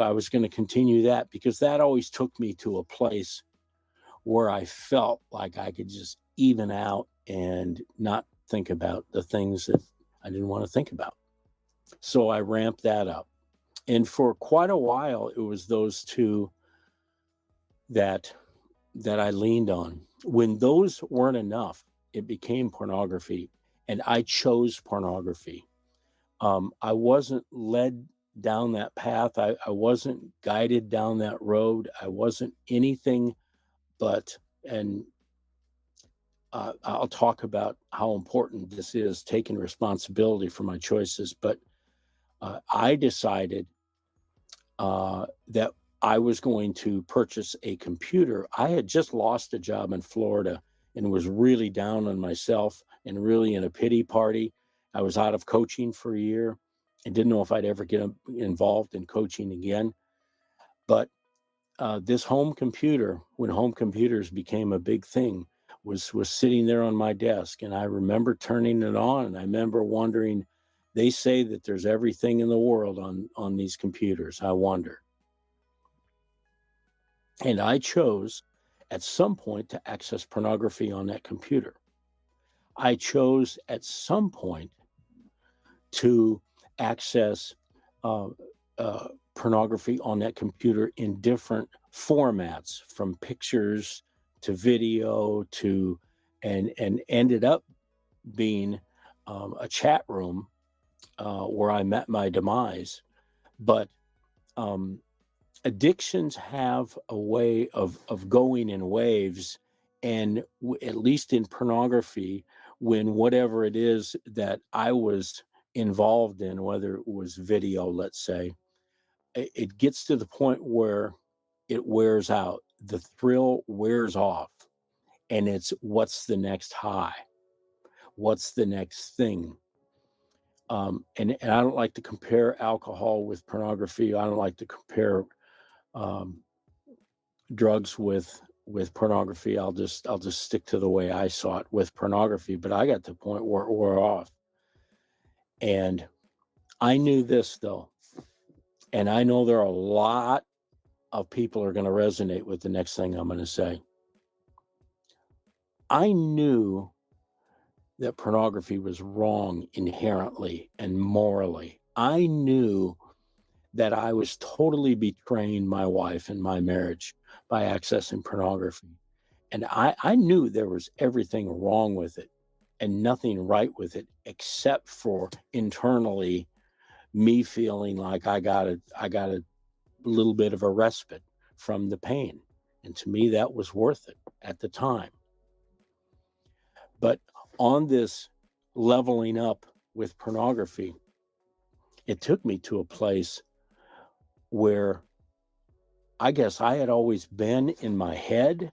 I was going to continue that, because that always took me to a place where I felt like I could just even out and not think about the things that I didn't want to think about. So I ramped that up. And for quite a while, it was those two that I leaned on. When those weren't enough, it became pornography, and I chose pornography. I wasn't led down that path. I wasn't guided down that road. I wasn't anything but, and I'll talk about how important this is, taking responsibility for my choices. But I decided that I was going to purchase a computer. I had just lost a job in Florida and was really down on myself and really in a pity party. I was out of coaching for a year and didn't know if I'd ever get involved in coaching again. But this home computer, when home computers became a big thing, was sitting there on my desk. And I remember turning it on, and I remember wondering, they say that there's everything in the world on these computers. I wonder. And I chose at some point to access pornography on that computer. I chose at some point to access pornography on that computer in different formats, from pictures to video to, and ended up being a chat room where I met my demise. But addictions have a way of going in waves, and at least in pornography, when whatever it is that I was involved in, whether it was video, let's say, it gets to the point where it wears out. The thrill wears off, and it's, what's the next high? What's the next thing? And I don't like to compare alcohol with pornography. I don't like to compare drugs with pornography. I'll just stick to the way I saw it with pornography. But I got to the point where it wore off. And I knew this, though, and I know there are a lot of people are going to resonate with the next thing I'm going to say. I knew that pornography was wrong inherently and morally. I knew that I was totally betraying my wife and my marriage by accessing pornography. And I knew there was everything wrong with it and nothing right with it, except for internally me feeling like I got a little bit of a respite from the pain. And to me, that was worth it at the time. But on this leveling up with pornography, it took me to a place where I guess I had always been in my head.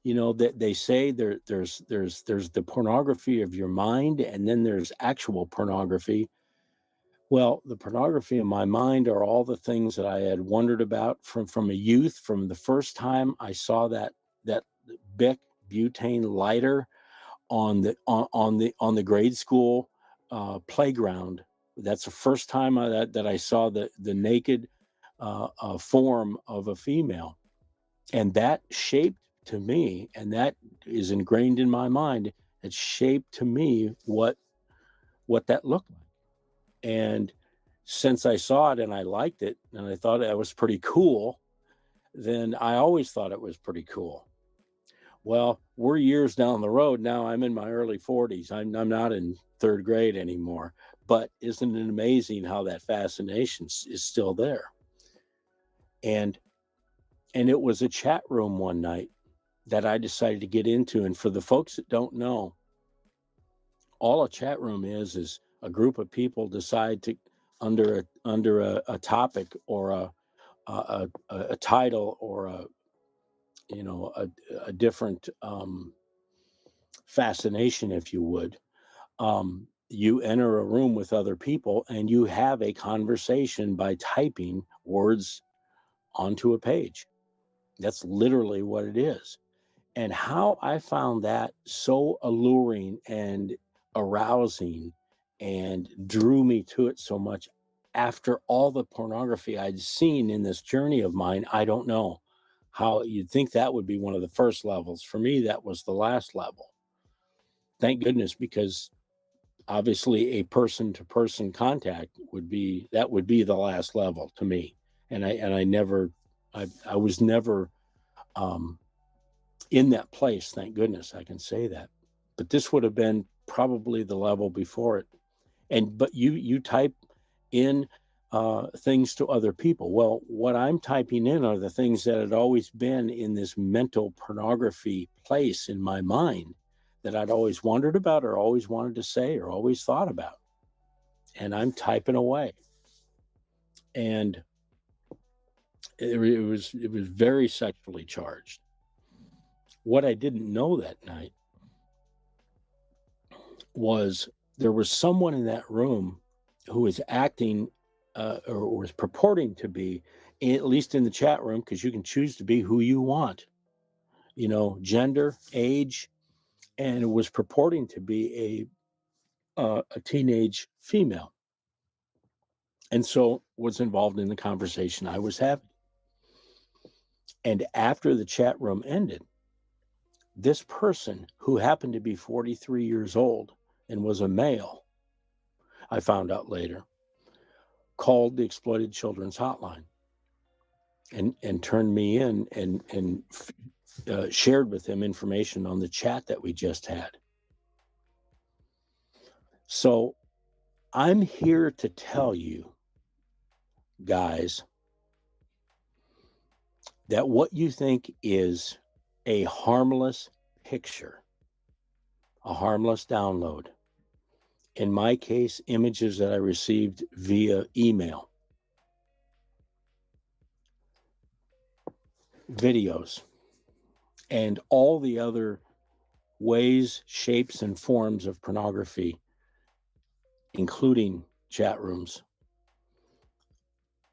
You know, that they say there's the pornography of your mind, and then there's actual pornography. Well, the pornography in my mind are all the things that I had wondered about from a youth, from the first time I saw that Bic butane lighter on the grade school playground. That's the first time that I saw the naked form of a female, and that shaped to me, and that is ingrained in my mind. It shaped to me what that looked like. And since I saw it and I liked it and I thought it was pretty cool, then I always thought it was pretty cool. Well, we're years down the road now. I'm in my early 40s. I'm not in third grade anymore. But isn't it amazing how that fascination is still there? And it was a chat room one night that I decided to get into. And for the folks that don't know, all a chat room is a group of people decide to under a topic or a title or a different fascination, if you would. You enter a room with other people and you have a conversation by typing words onto a page. That's literally what it is. And how I found that so alluring and arousing and drew me to it so much after all the pornography I'd seen in this journey of mine, I don't know how. You'd think that would be one of the first levels. For me, that was the last level. Thank goodness, because obviously a person-to-person contact would be the last level to me. And I was never in that place. Thank goodness I can say that. But this would have been probably the level before it. But you type in things to other people. Well, what I'm typing in are the things that had always been in this mental pornography place in my mind that I'd always wondered about or always wanted to say or always thought about. And I'm typing away. And it was very sexually charged. What I didn't know that night was there was someone in that room who was acting or was purporting to be, at least in the chat room, because you can choose to be who you want, gender, age, and it was purporting to be a teenage female, and so was involved in the conversation I was having. And after the chat room ended, this person, who happened to be 43 years old and was a male, I found out later, called the Exploited Children's Hotline and turned me in and shared with them information on the chat that we just had. So I'm here to tell you, guys, that what you think is a harmless picture, a harmless download, in my case, images that I received via email, videos, and all the other ways, shapes, and forms of pornography, including chat rooms,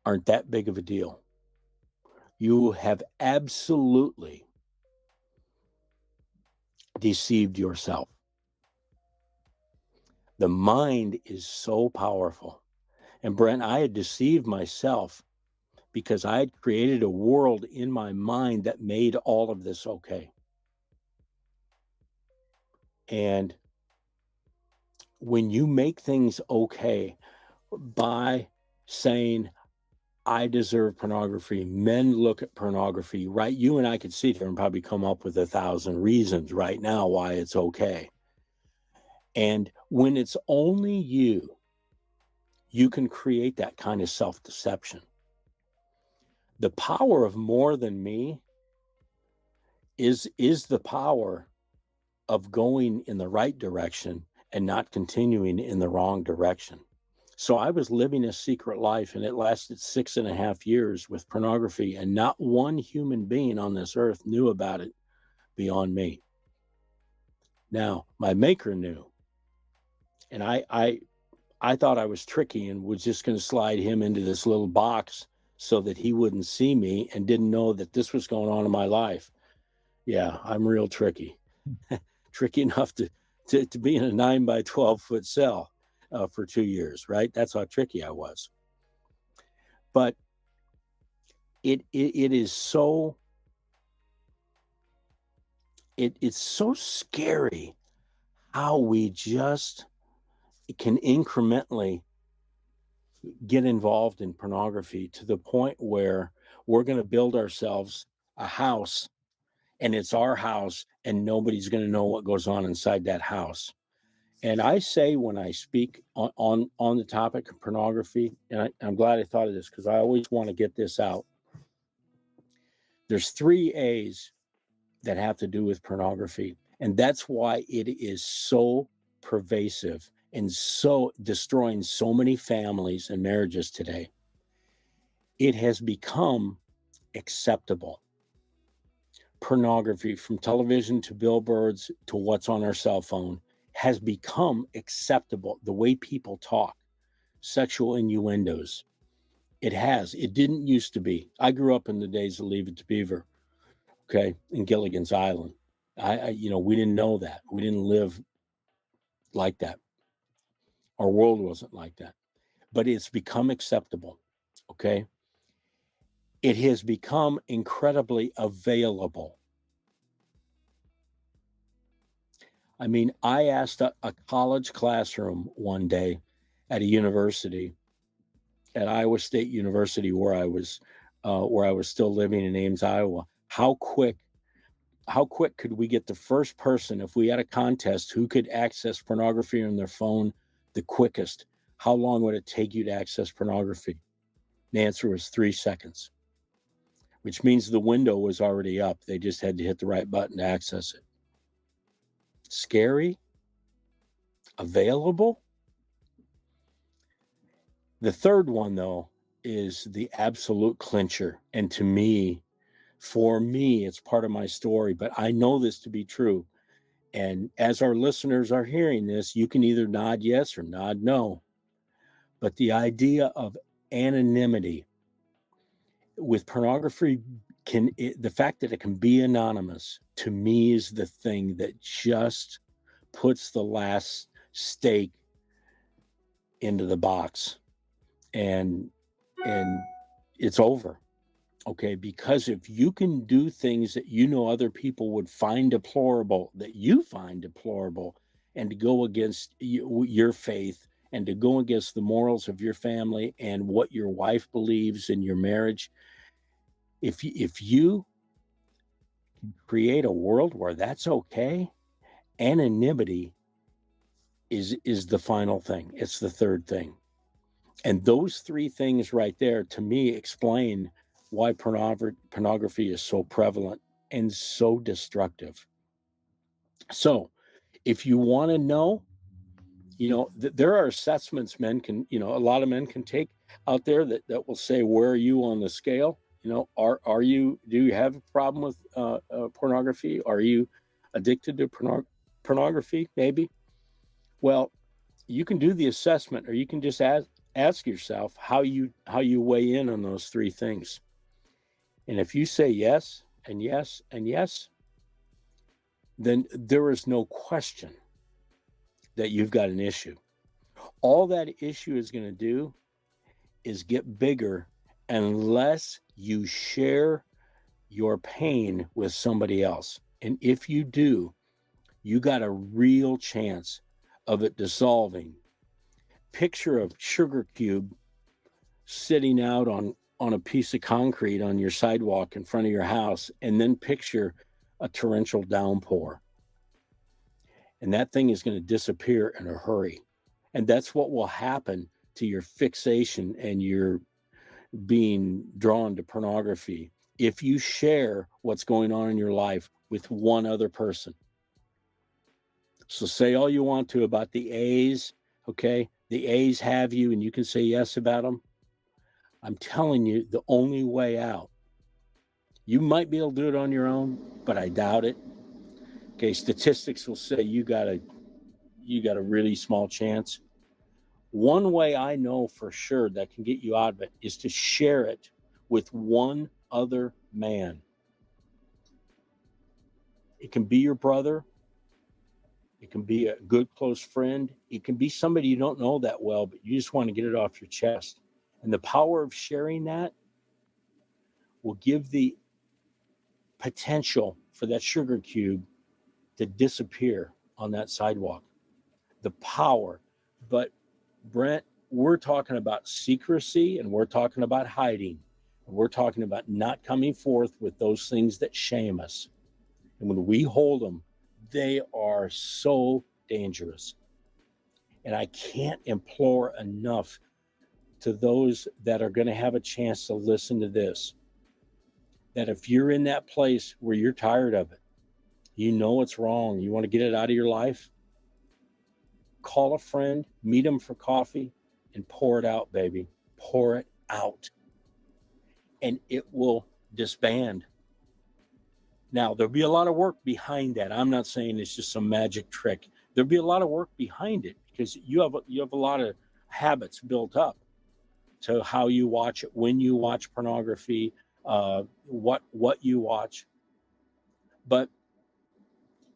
aren't that big of a deal. You have absolutely deceived yourself. The mind is so powerful. And Brent, I had deceived myself because I had created a world in my mind that made all of this okay. And when you make things okay by saying, I deserve pornography, men look at pornography, right? You and I could sit here and probably come up with 1,000 reasons right now why it's okay. And when it's only you, you can create that kind of self-deception. The power of more than me is the power of going in the right direction and not continuing in the wrong direction. So I was living a secret life, and it lasted 6.5 years with pornography, and not one human being on this earth knew about it beyond me. Now, my maker knew, and I thought I was tricky and was just going to slide him into this little box so that he wouldn't see me and didn't know that this was going on in my life. Yeah, I'm real tricky. Tricky enough to be in a 9 by 12 foot cell for 2 years, right? That's how tricky I was. But it is so, it's so scary how we just can incrementally get involved in pornography to the point where we're going to build ourselves a house, and it's our house, and nobody's going to know what goes on inside that house. And I say, when I speak on the topic of pornography, and I'm glad I thought of this because I always want to get this out. There's 3 A's that have to do with pornography, and that's why it is so pervasive and so destroying so many families and marriages today. It has become acceptable. Pornography, from television to billboards to what's on our cell phone, has become acceptable. The way people talk, sexual innuendos, it has. It didn't used to be. I grew up in the days of Leave It to Beaver, okay, in Gilligan's Island. We didn't know that. We didn't live like that. Our world wasn't like that. But it's become acceptable, okay? It has become incredibly available. I mean, I asked a college classroom one day at a university, at Iowa State University, where I was still living in Ames, Iowa. How quick could we get the first person, if we had a contest, who could access pornography on their phone the quickest? How long would it take you to access pornography? The answer was 3 seconds, which means the window was already up. They just had to hit the right button to access it. Scary? Available? The third one, though, is the absolute clincher. And for me, it's part of my story, but I know this to be true. And as our listeners are hearing this, you can either nod yes or nod no. But the idea of anonymity with pornography, the fact that it can be anonymous, to me, is the thing that just puts the last stake into the box, and it's over. Okay, because if you can do things that other people would find deplorable, that you find deplorable, and to go against your faith, and to go against the morals of your family and what your wife believes in your marriage, if you can create a world where that's okay, anonymity is the final thing. It's the third thing. And those 3 things right there, to me, explain why pornography is so prevalent and so destructive. So if you want to know, there are assessments men can, a lot of men can take out there that will say, where are you on the scale? Do you have a problem with pornography? Are you addicted to pornography? Maybe. Well, you can do the assessment, or you can just ask yourself how you weigh in on those 3 things. And if you say yes and yes and yes, then there is no question that you've got an issue. All that issue is going to do is get bigger unless you share your pain with somebody else. And if you do, you got a real chance of it dissolving. Picture a sugar cube sitting out on a piece of concrete on your sidewalk in front of your house, and then picture a torrential downpour. And that thing is going to disappear in a hurry. And that's what will happen to your fixation and your being drawn to pornography if you share what's going on in your life with one other person. So say all you want to about the A's, okay? The A's have you and you can say yes about them. I'm telling you, the only way out, you might be able to do it on your own, but I doubt it. Okay, statistics will say you got a really small chance. One way I know for sure that can get you out of it is to share it with one other man. It can be your brother. It can be a good close friend. It can be somebody you don't know that well, but you just want to get it off your chest. And the power of sharing that will give the potential for that sugar cube to disappear on that sidewalk. The power. But Brent, we're talking about secrecy and we're talking about hiding. And we're talking about not coming forth with those things that shame us. And when we hold them, they are so dangerous. And I can't implore enough to those that are going to have a chance to listen to this, that if you're in that place where you're tired of it, you know it's wrong, you want to get it out of your life, call a friend, meet them for coffee, and pour it out, baby. Pour it out. And it will disband. Now, there'll be a lot of work behind that. I'm not saying it's just some magic trick. There'll be a lot of work behind it because you have a lot of habits built up to how you watch it, when you watch pornography, what you watch. But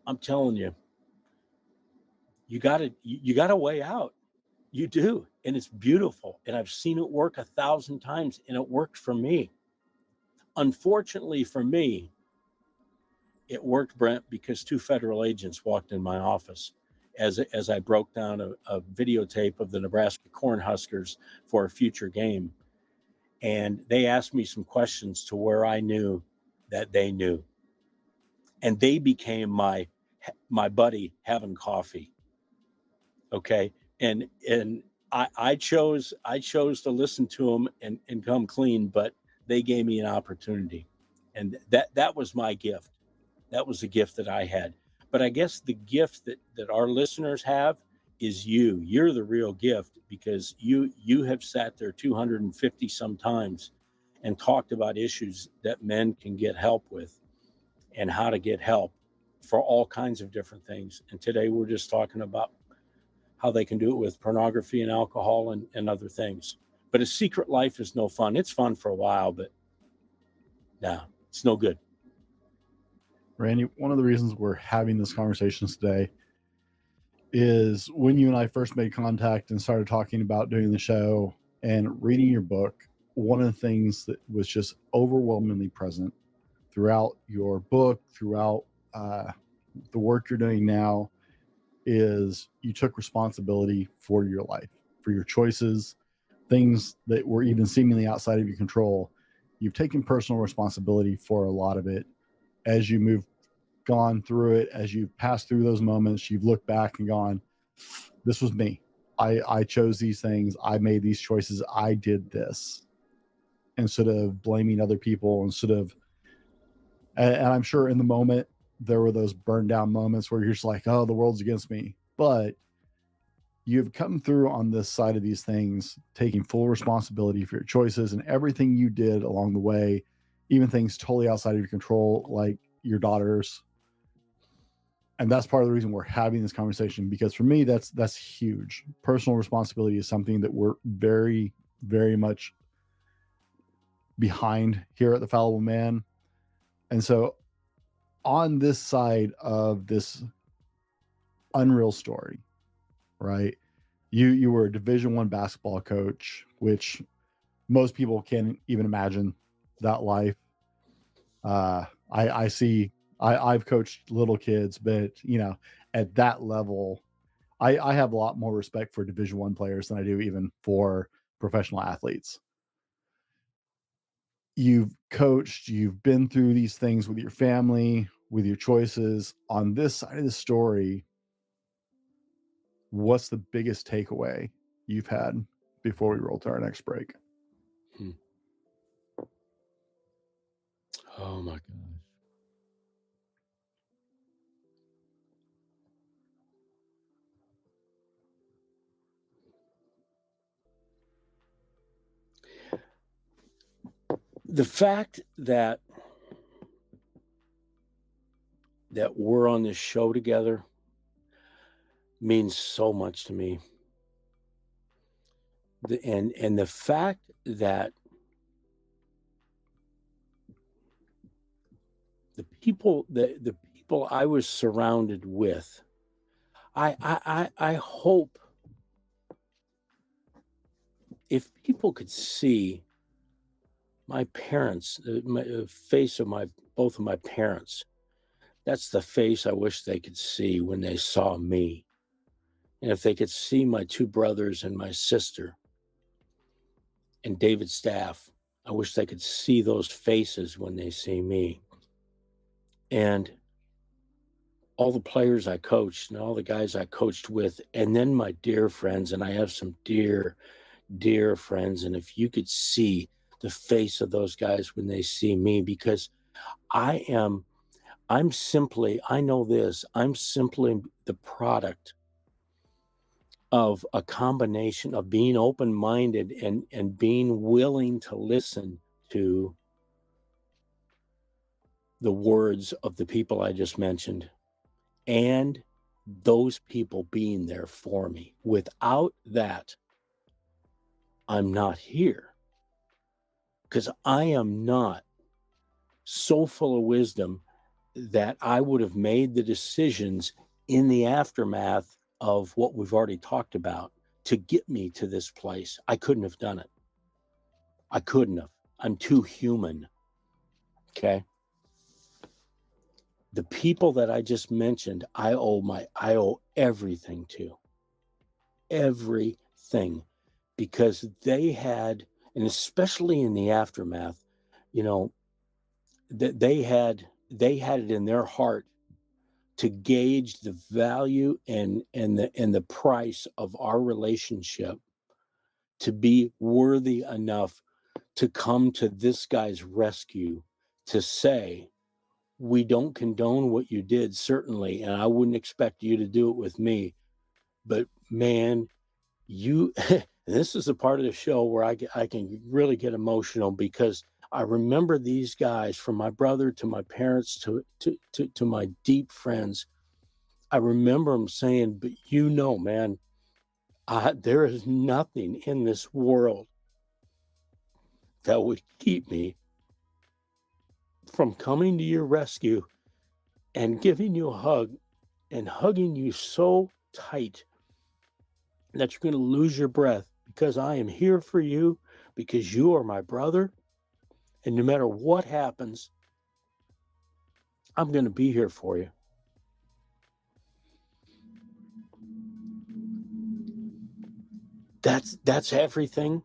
I'm telling you, you got a way out. You do, and it's beautiful. And I've seen it work 1,000 times, and it worked for me. Unfortunately for me, it worked, Brent, because 2 federal agents walked in my office as I broke down a videotape of the Nebraska Cornhuskers for a future game. And they asked me some questions to where I knew that they knew. And they became my buddy having coffee. Okay. And I chose to listen to them and come clean, but they gave me an opportunity. And that was my gift. That was the gift that I had. But I guess the gift that our listeners have is you. You're the real gift because you have sat there 250 sometimes and talked about issues that men can get help with and how to get help for all kinds of different things. And today we're just talking about how they can do it with pornography and alcohol and other things. But a secret life is no fun. It's fun for a while, but no, it's no good. Randy, one of the reasons we're having this conversation today is when you and I first made contact and started talking about doing the show and reading your book, one of the things that was just overwhelmingly present throughout your book, throughout the work you're doing now, is you took responsibility for your life, for your choices, things that were even seemingly outside of your control. You've taken personal responsibility for a lot of it. As you gone through it, as you've passed through those moments, you've looked back and gone, this was me. I chose these things. I made these choices. I did this. Instead of blaming other people, and I'm sure in the moment, there were those burned down moments where you're just like, oh, the world's against me. But you've come through on this side of these things, taking full responsibility for your choices and everything you did along the way, even things totally outside of your control, like your daughters. And that's part of the reason we're having this conversation, because for me, that's huge. Personal responsibility is something that we're very, very much behind here at the Fallible Man. And so on this side of this unreal story, right? You were a Division I basketball coach, which most people can't even imagine that life. I've coached little kids, but at that level, I have a lot more respect for Division I players than I do even for professional athletes. You've coached, you've been through these things with your family, with your choices. On this side of the story, what's the biggest takeaway you've had before we roll to our next break? Oh my gosh. The fact that we're on this show together means so much to me. And the fact that the people I was surrounded with, I hope if people could see my parents, the face of both of my parents, that's the face I wish they could see when they saw me. And if they could see my two brothers and my sister and David Staff, I wish they could see those faces when they see me. And all the players I coached and all the guys I coached with, and then my dear friends, and I have some dear, dear friends. And if you could see the face of those guys when they see me, because I know this, I'm simply the product of a combination of being open-minded and being willing to listen to the words of the people I just mentioned, and those people being there for me. Without that, I'm not here, because I am not so full of wisdom that I would have made the decisions in the aftermath of what we've already talked about to get me to this place. I couldn't have done it. I couldn't have. I'm too human. Okay. The people that I just mentioned, I owe everything to. Everything. Because they had, and especially in the aftermath, that they had it in their heart to gauge the value and the price of our relationship, to be worthy enough to come to this guy's rescue, to say, we don't condone what you did, certainly, and I wouldn't expect you to do it with me, but man, you this is a part of the show where I can really get emotional, because I remember these guys, from my brother to my parents to my deep friends. I remember them saying, but man, there is nothing in this world that would keep me from coming to your rescue and giving you a hug and hugging you so tight that you're going to lose your breath, because I am here for you, because you are my brother. And no matter what happens, I'm going to be here for you. That's everything.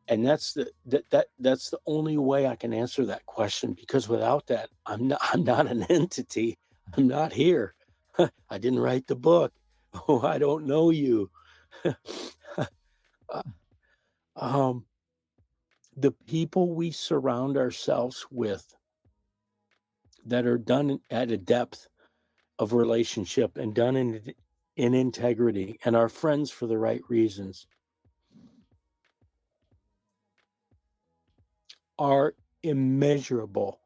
And that's the only way I can answer that question, because without that, I'm not an entity. I'm not here. I didn't write the book. Oh, I don't know you. The people we surround ourselves with that are done at a depth of relationship and done in integrity and are friends for the right reasons are immeasurable.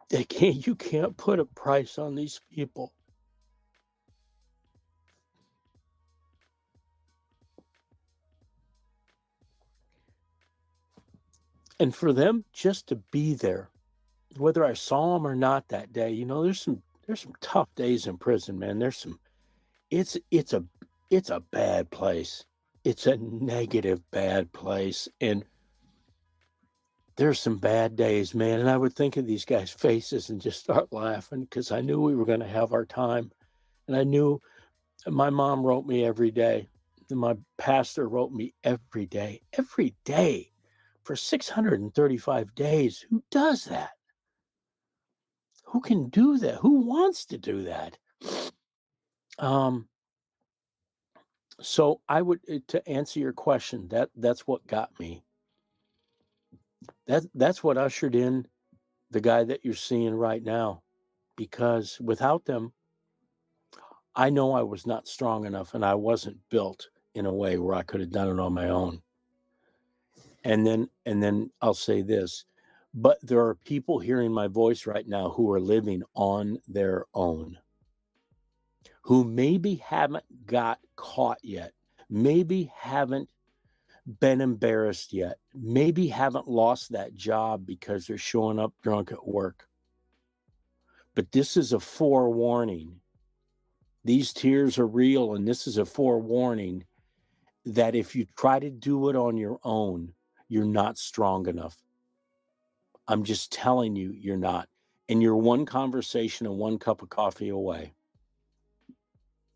You can't put a price on these people. And for them just to be there, whether I saw them or not that day, there's some tough days in prison, man. It's a bad place. It's a negative, bad place. And there's some bad days, man. And I would think of these guys' faces and just start laughing because I knew we were going to have our time. And I knew my mom wrote me every day. And my pastor wrote me every day for 635 days. Who does that? Who can do that? Who wants to do that? So I would, to answer your question, that's what got me. That's what ushered in the guy that you're seeing right now, because without them, I know I was not strong enough and I wasn't built in a way where I could have done it on my own. And then I'll say this, but there are people hearing my voice right now who are living on their own, who maybe haven't got caught yet, maybe haven't been embarrassed yet, maybe haven't lost that job because they're showing up drunk at work. But this is a forewarning. These tears are real, and this is a forewarning that if you try to do it on your own, you're not strong enough. I'm just telling you, you're not. And you're one conversation and one cup of coffee away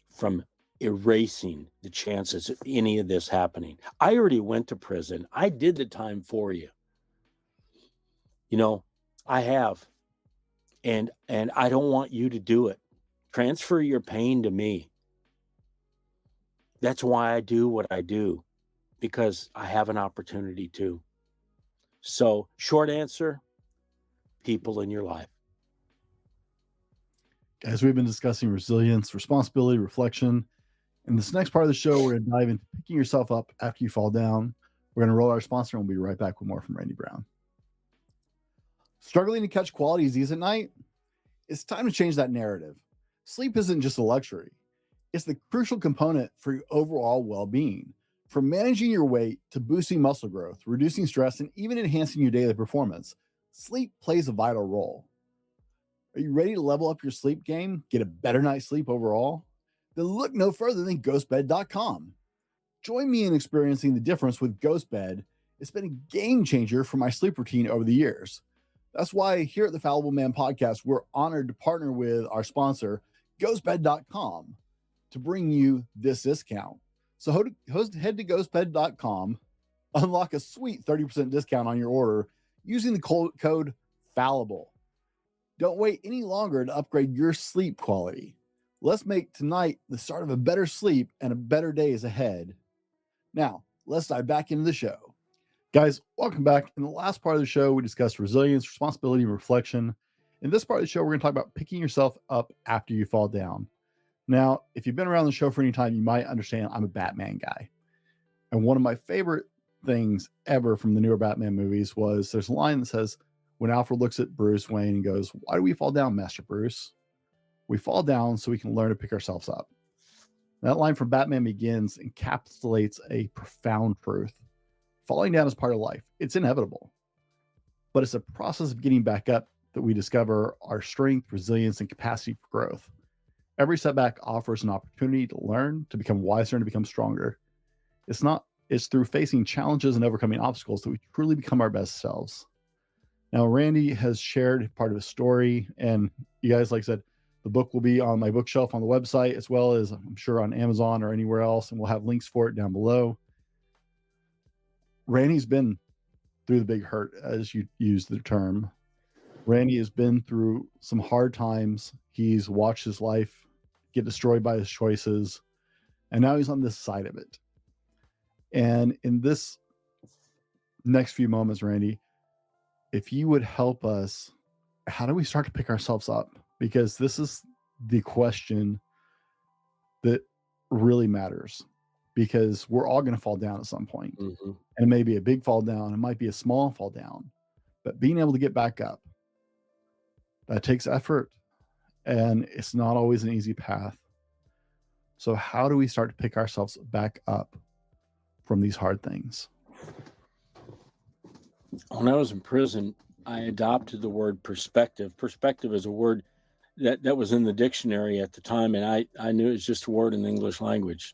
from erasing the chances of any of this happening. I already went to prison. I did the time for you. You know, I have. And I don't want you to do it. Transfer your pain to me. That's why I do what I do, because I have an opportunity to. So, short answer, people in your life. Guys, we've been discussing resilience, responsibility, reflection. In this next part of the show, we're going to dive into picking yourself up after you fall down. We're going to roll our sponsor, and we'll be right back with more from Randy Brown. Struggling to catch quality Z's at night? It's time to change that narrative. Sleep isn't just a luxury. It's the crucial component for your overall well-being. From managing your weight to boosting muscle growth, reducing stress, and even enhancing your daily performance, sleep plays a vital role. Are you ready to level up your sleep game, get a better night's sleep overall? Then look no further than ghostbed.com. Join me in experiencing the difference with GhostBed. It's been a game changer for my sleep routine over the years. That's why here at the Fallible Man podcast, we're honored to partner with our sponsor, ghostbed.com, to bring you this discount. So head to ghostbed.com, unlock a sweet 30% discount on your order using the code FALLIBLE. Don't wait any longer to upgrade your sleep quality. Let's make tonight the start of a better sleep and a better days ahead. Now, let's dive back into the show. Guys, welcome back. In the last part of the show, we discussed resilience, responsibility, and reflection. In this part of the show, we're going to talk about picking yourself up after you fall down. Now, if you've been around the show for any time, you might understand I'm a Batman guy. And one of my favorite things ever from the newer Batman movies was there's a line that says, when Alfred looks at Bruce Wayne and goes, "Why do we fall down, Master Bruce? We fall down so we can learn to pick ourselves up." That line from Batman Begins encapsulates a profound truth. Falling down is part of life. It's inevitable. But it's a process of getting back up that we discover our strength, resilience, and capacity for growth. Every setback offers an opportunity to learn, to become wiser, and to become stronger. It's through facing challenges and overcoming obstacles that we truly become our best selves. Now, Randy has shared part of his story, and you guys, like I said, the book will be on my bookshelf on the website, as well as I'm sure on Amazon or anywhere else, and we'll have links for it down below. Randy's been through the big hurt, as you use the term. Randy has been through some hard times. He's watched his life get destroyed by his choices, and now he's on this side of it. And in this next few moments, Randy, if you would help us, how do we start to pick ourselves up? Because this is the question that really matters, because we're all going to fall down at some point. Mm-hmm. And it may be a big fall down, it might be a small fall down, but being able to get back up, that takes effort, and it's not always an easy path. So how do we start to pick ourselves back up from these hard things? When I was in prison, I adopted the word perspective. Perspective is a word that was in the dictionary at the time, and I knew it was just a word in the English language,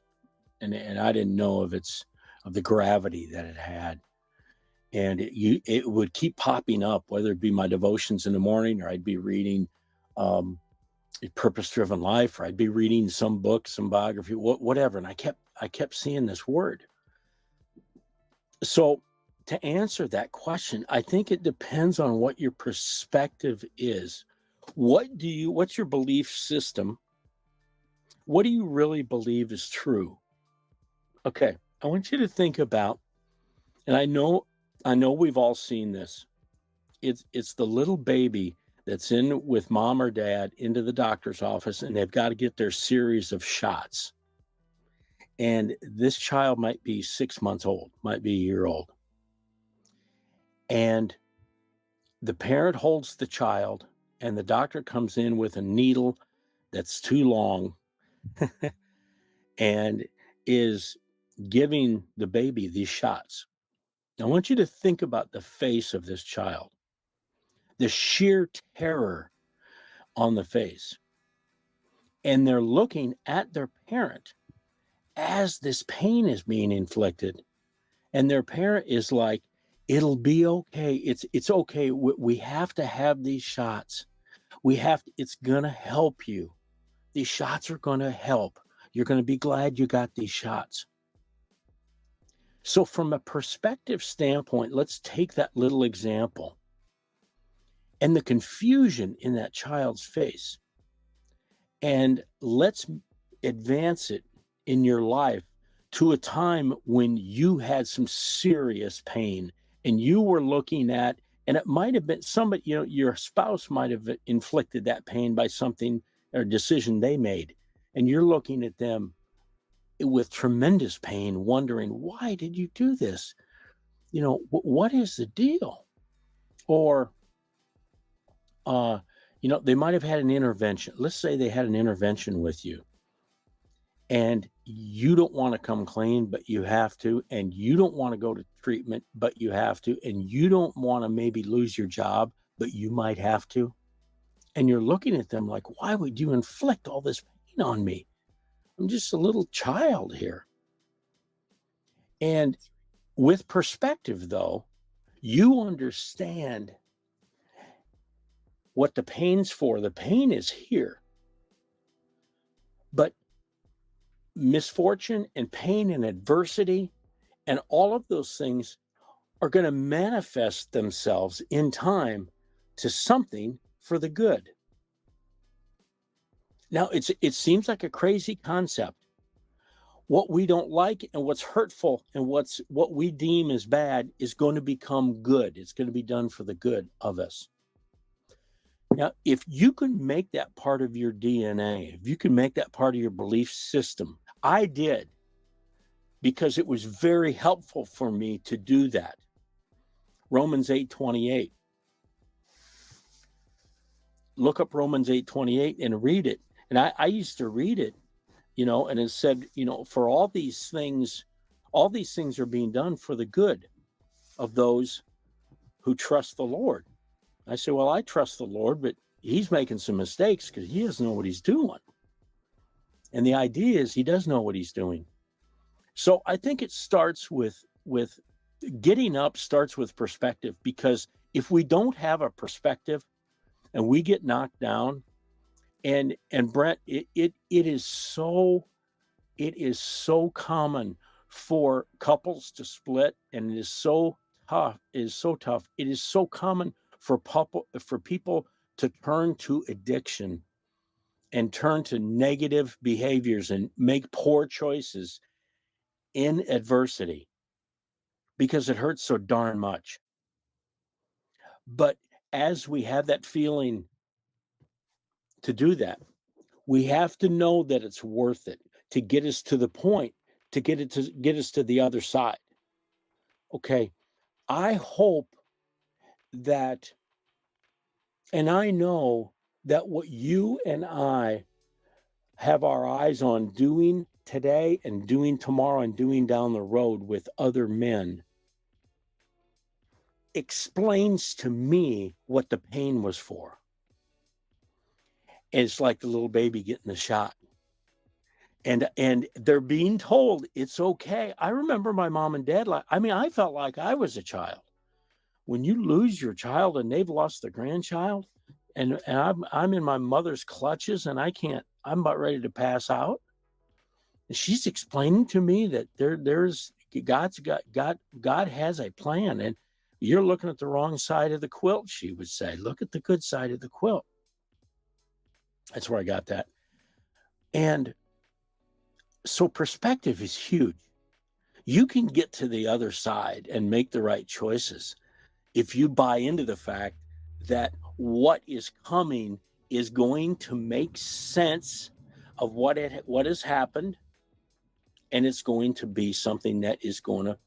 and I didn't know of the gravity that it had. And it would keep popping up, whether it be my devotions in the morning, or I'd be reading A Purpose-Driven Life, or I'd be reading some book, some biography, whatever. And I kept seeing this word. So to answer that question, I think it depends on what your perspective is. What's your belief system? What do you really believe is true? Okay, I want you to think about, and I know we've all seen this. It's the little baby that's in with mom or dad into the doctor's office, and they've got to get their series of shots. And this child might be 6 months old, might be a year old. And the parent holds the child, and the doctor comes in with a needle that's too long and is giving the baby these shots. I want you to think about the face of this child, the sheer terror on the face. And they're looking at their parent as this pain is being inflicted. And their parent is like, it'll be okay. It's okay. We have to have these shots. It's going to help you. These shots are going to help. You're going to be glad you got these shots. So from a perspective standpoint, let's take that little example and the confusion in that child's face, and let's advance it in your life to a time when you had some serious pain and you were looking at, and it might have been somebody, your spouse might have inflicted that pain by something or decision they made. And you're looking at them with tremendous pain, wondering, why did you do this? What is the deal? Or, they might have had an intervention. Let's say they had an intervention with you, and you don't want to come clean, but you have to, and you don't want to go to treatment, but you have to, and you don't want to maybe lose your job, but you might have to. And you're looking at them like, why would you inflict all this pain on me? I'm just a little child here. And with perspective, though, you understand what the pain's for. The pain is here. But misfortune and pain and adversity and all of those things are going to manifest themselves in time to something for the good. Now, it seems like a crazy concept. What we don't like and what's hurtful and what we deem as bad is going to become good. It's going to be done for the good of us. Now, if you can make that part of your DNA, if you can make that part of your belief system, I did, because it was very helpful for me to do that. Romans 8:28. Look up Romans 8:28 and read it. And I used to read it, and it said, for all these things are being done for the good of those who trust the Lord. I say, well, I trust the Lord, but he's making some mistakes because he doesn't know what he's doing. And the idea is he does know what he's doing. So I think it starts with getting up, starts with perspective, because if we don't have a perspective and we get knocked down, and Brent, it is so common for couples to split, and it is so tough. It is so common for people to turn to addiction and turn to negative behaviors and make poor choices in adversity, because it hurts so darn much. But as we have that feeling to do that, we have to know that it's worth it to get us to the point, to get us to the other side. Okay. I hope that, and I know that what you and I have our eyes on doing today and doing tomorrow and doing down the road with other men explains to me what the pain was for. And it's like the little baby getting the shot. And they're being told it's okay. I remember my mom and dad, I felt like I was a child. when you lose your child and they've lost their grandchild, and I'm in my mother's clutches and I'm about ready to pass out. And she's explaining to me that God has a plan, and you're looking at the wrong side of the quilt, she would say. Look at the good side of the quilt. That's where I got that. And so perspective is huge. You can get to the other side and make the right choices if you buy into the fact that what is coming is going to make sense of what has happened, and it's going to be something that is going to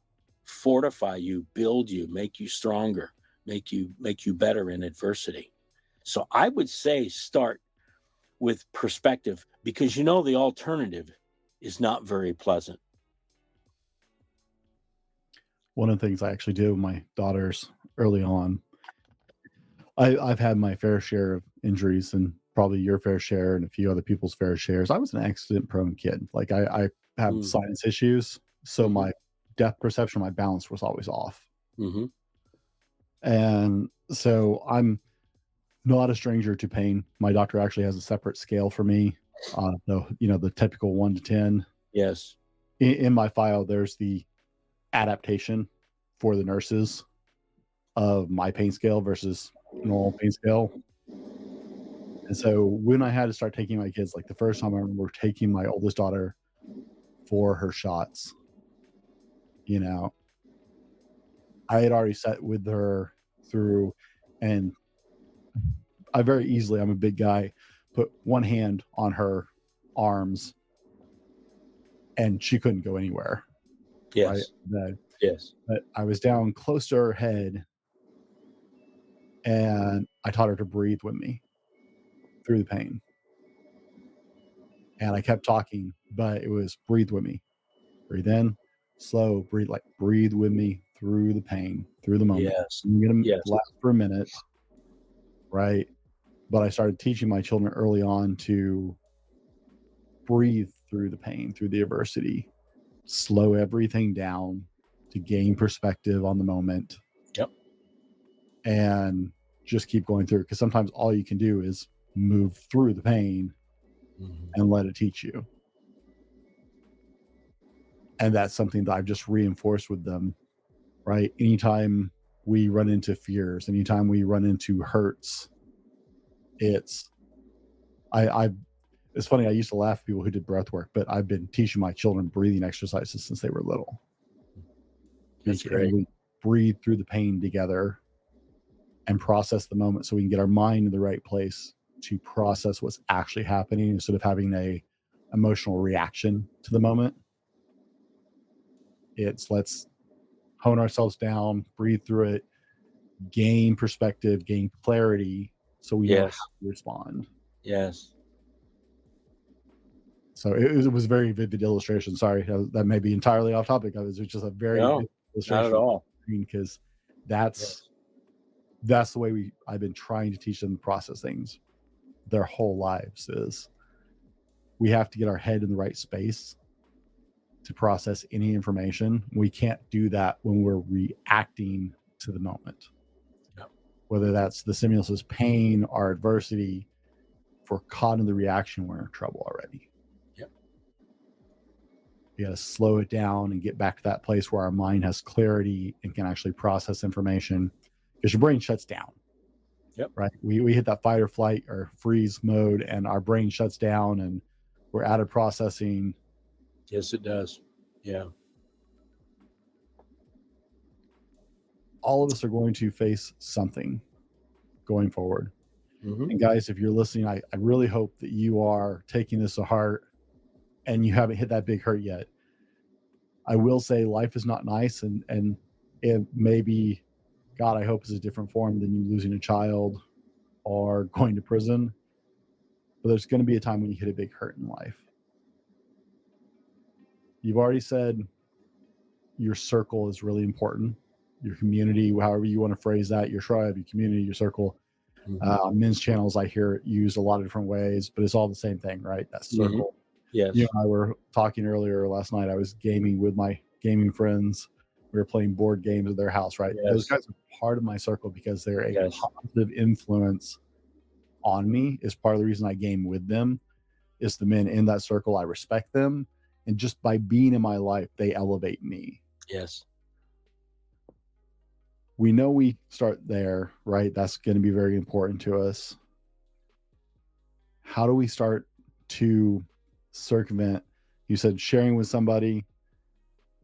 fortify you, build you, make you stronger, make you better in adversity. So I would say start with perspective, because the alternative is not very pleasant. One of the things I actually do with my daughters early on, I've had my fair share of injuries, and probably your fair share and a few other people's fair shares. I was an accident-prone kid. Like I have sinus issues, so my depth perception, my balance was always off. And so I'm not a stranger to pain. My doctor actually has a separate scale for me. The typical 1 to 10. Yes. In my file, there's the adaptation for the nurses of my pain scale versus normal pain scale. And so when I had to start taking my kids, like the first time I remember taking my oldest daughter for her shots, I had already sat with her through, and I'm a big guy, put one hand on her arms and she couldn't go anywhere. Yes. Right? Yes. But I was down close to her head and I taught her to breathe with me through the pain. And I kept talking, but it was breathe with me. Breathe in, slow, breathe with me through the pain, through the moment. Yes. I'm going to last for a minute, right? But I started teaching my children early on to breathe through the pain, through the adversity, slow everything down to gain perspective on the moment. Yep. And just keep going through it, because sometimes all you can do is move through the pain and let it teach you. And that's something that I've just reinforced with them, right? Anytime we run into fears, anytime we run into hurts, it's funny. I used to laugh at people who did breath work, but I've been teaching my children breathing exercises since they were little. That's great. We breathe through the pain together and process the moment so we can get our mind in the right place to process what's actually happening instead of having a emotional reaction to the moment. It's let's hone ourselves down, breathe through it, gain perspective, gain clarity, so we know how to respond. Yes. So it was a very vivid illustration. Sorry, that may be entirely off topic. It was just a very vivid illustration. Not at all. Because that's the way I've been trying to teach them to process things their whole lives. Is we have to get our head in the right space to process any information. We can't do that when we're reacting to the moment. Yep. Whether that's the stimulus is pain or adversity, if we're caught in the reaction, we're in trouble already. Yep. We got to slow it down and get back to that place where our mind has clarity and can actually process information, because your brain shuts down. Yep. Right. We hit that fight or flight or freeze mode and our brain shuts down and we're out of processing. Yes, it does. Yeah. All of us are going to face something going forward. And guys, if you're listening, I really hope that you are taking this to heart and you haven't hit that big hurt yet. I will say life is not nice, and it may be, God, I hope is a different form than you losing a child or going to prison. But there's going to be a time when you hit a big hurt in life. You've already said your circle is really important. Your community, however you want to phrase that, your tribe, your community, your circle. Men's channels, I hear it used a lot of different ways, but it's all the same thing, right? That circle. Yes. You and I were talking earlier last night. I was gaming with my gaming friends. we were playing board games at their house, right? Those Yes. guys are part of my circle because they're a Yes. positive influence on me. Is part of the reason I game with them. Is the men in that circle, I respect them, and just by being in my life, they elevate me. Yes. We know we start there, right? That's going to be very important to us. How do we start to circumvent? You said sharing with somebody.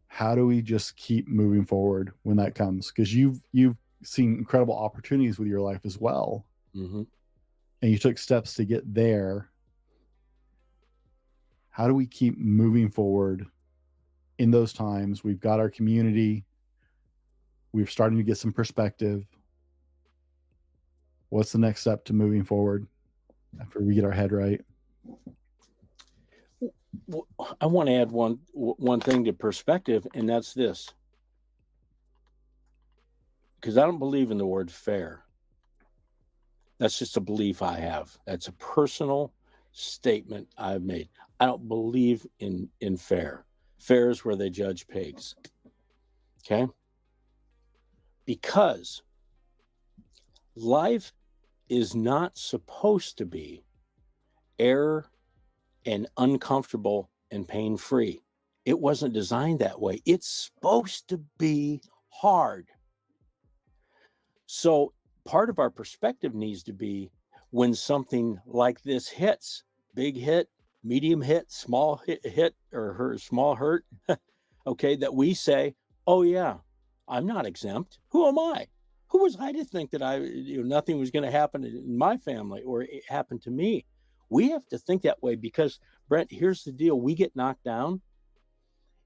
How do we just keep moving forward when that comes? Because you've seen incredible opportunities with your life as well, Mm-hmm. and you took steps to get there. How do we keep moving forward in those times? We've got our community. We're starting to get some perspective. What's the next step to moving forward after we get our head right? I want to add one thing to perspective, and that's this. Because I don't believe in the word fair. That's just a belief I have. That's a personal statement I've made. I don't believe in fair. Fair is where they judge pigs. Okay? Because life is not supposed to be air and uncomfortable and pain-free. It wasn't designed that way. It's supposed to be hard. So part of our perspective needs to be when something like this hits, big hit, medium hit, small hit or her small hurt, okay, that we say, oh yeah, I'm not exempt. Who am I? Who was I to think that nothing was going to happen in my family or it happened to me? We have to think that way because, Brent, here's the deal. We get knocked down.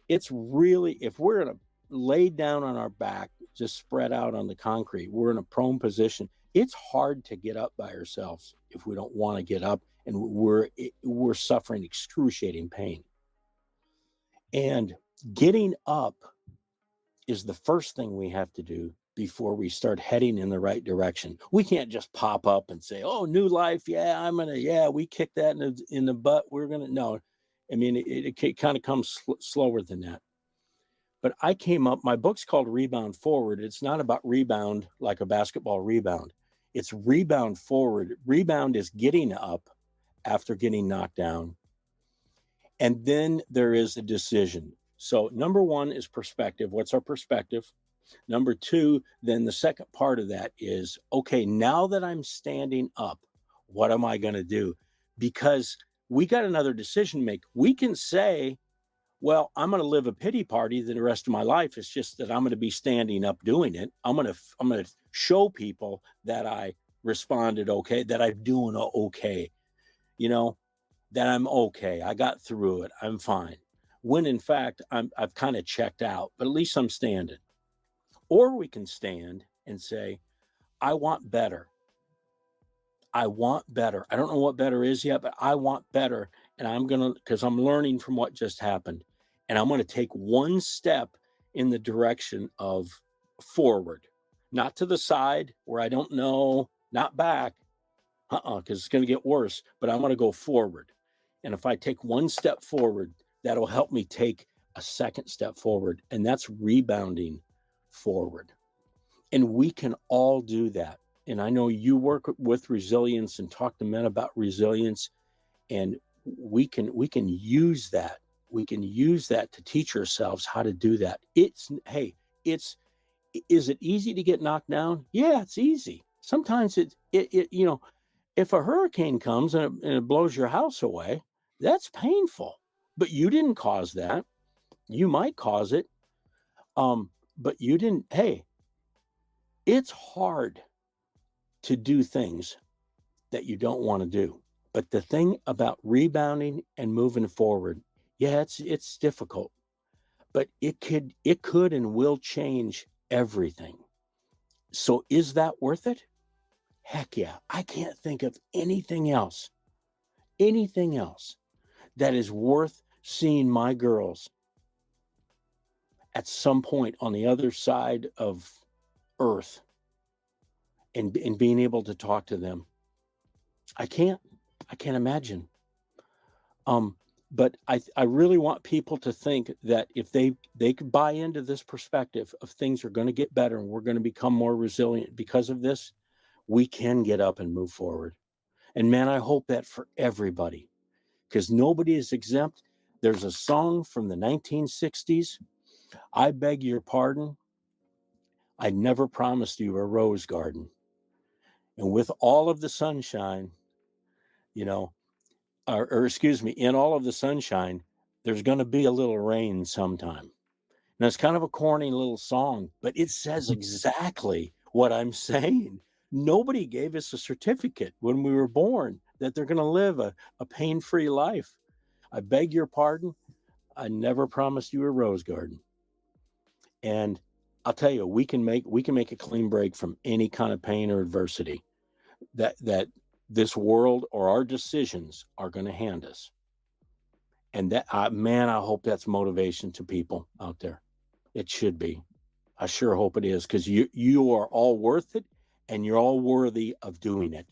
It's really, if we're in a laid down on our back, just spread out on the concrete, we're in a prone position. It's hard to get up by ourselves if we don't want to get up, and we're suffering excruciating pain. And getting up is the first thing we have to do before we start heading in the right direction. We can't just pop up and say, oh, new life. Yeah, we kick that in the butt. We're going to, no. I mean, it kind of comes slower than that. But I came up, my book's called Rebound Forward. It's not about rebound like a basketball rebound. It's rebound forward. Rebound is getting up after getting knocked down. And then there is a decision. So number one is perspective. What's our perspective? Number two, then the second part of that is, okay, now that I'm standing up, what am I going to do? Because we got another decision to make. We can say, well, I'm going to live a pity party the rest of my life. It's just that I'm going to be standing up doing it. I'm going to show people that I responded okay, that I'm doing okay, that I'm okay. I got through it. I'm fine. When in fact, I've kind of checked out, but at least I'm standing. Or we can stand and say, I want better. I want better. I don't know what better is yet, but I want better. And because I'm learning from what just happened. And I'm going to take one step in the direction of forward, not to the side where I don't know, not back, because it's going to get worse, but I'm going to go forward. And if I take one step forward, that'll help me take a second step forward. And that's rebounding forward. And we can all do that. And I know you work with resilience and talk to men about resilience, and we can use that. We can use that to teach ourselves how to do that. Is it easy to get knocked down? Yeah, it's easy. Sometimes if a hurricane comes and it blows your house away, that's painful. But you didn't cause that. You might cause it. But you didn't. Hey, it's hard to do things that you don't want to do. But the thing about rebounding and moving forward, yeah, it's difficult, but it could and will change everything. So is that worth it? Heck yeah. I can't think of anything else that is worth seeing my girls at some point on the other side of earth and being able to talk to them. I can't imagine. But I really want people to think that if they could buy into this perspective of things are going to get better and we're going to become more resilient because of this, we can get up and move forward. And man, I hope that for everybody, because nobody is exempt. There's a song from the 1960s. I beg your pardon. I never promised you a rose garden. And with all of the sunshine, or excuse me, in all of the sunshine, there's going to be a little rain sometime. Now, it's kind of a corny little song, but it says exactly what I'm saying. Nobody gave us a certificate when we were born that they're going to live a pain-free life. I beg your pardon. I never promised you a rose garden. And I'll tell you, we can make a clean break from any kind of pain or adversity that this world or our decisions are going to hand us. And that, man, I hope that's motivation to people out there. It should be. I sure hope it is, because you are all worth it and you're all worthy of doing it.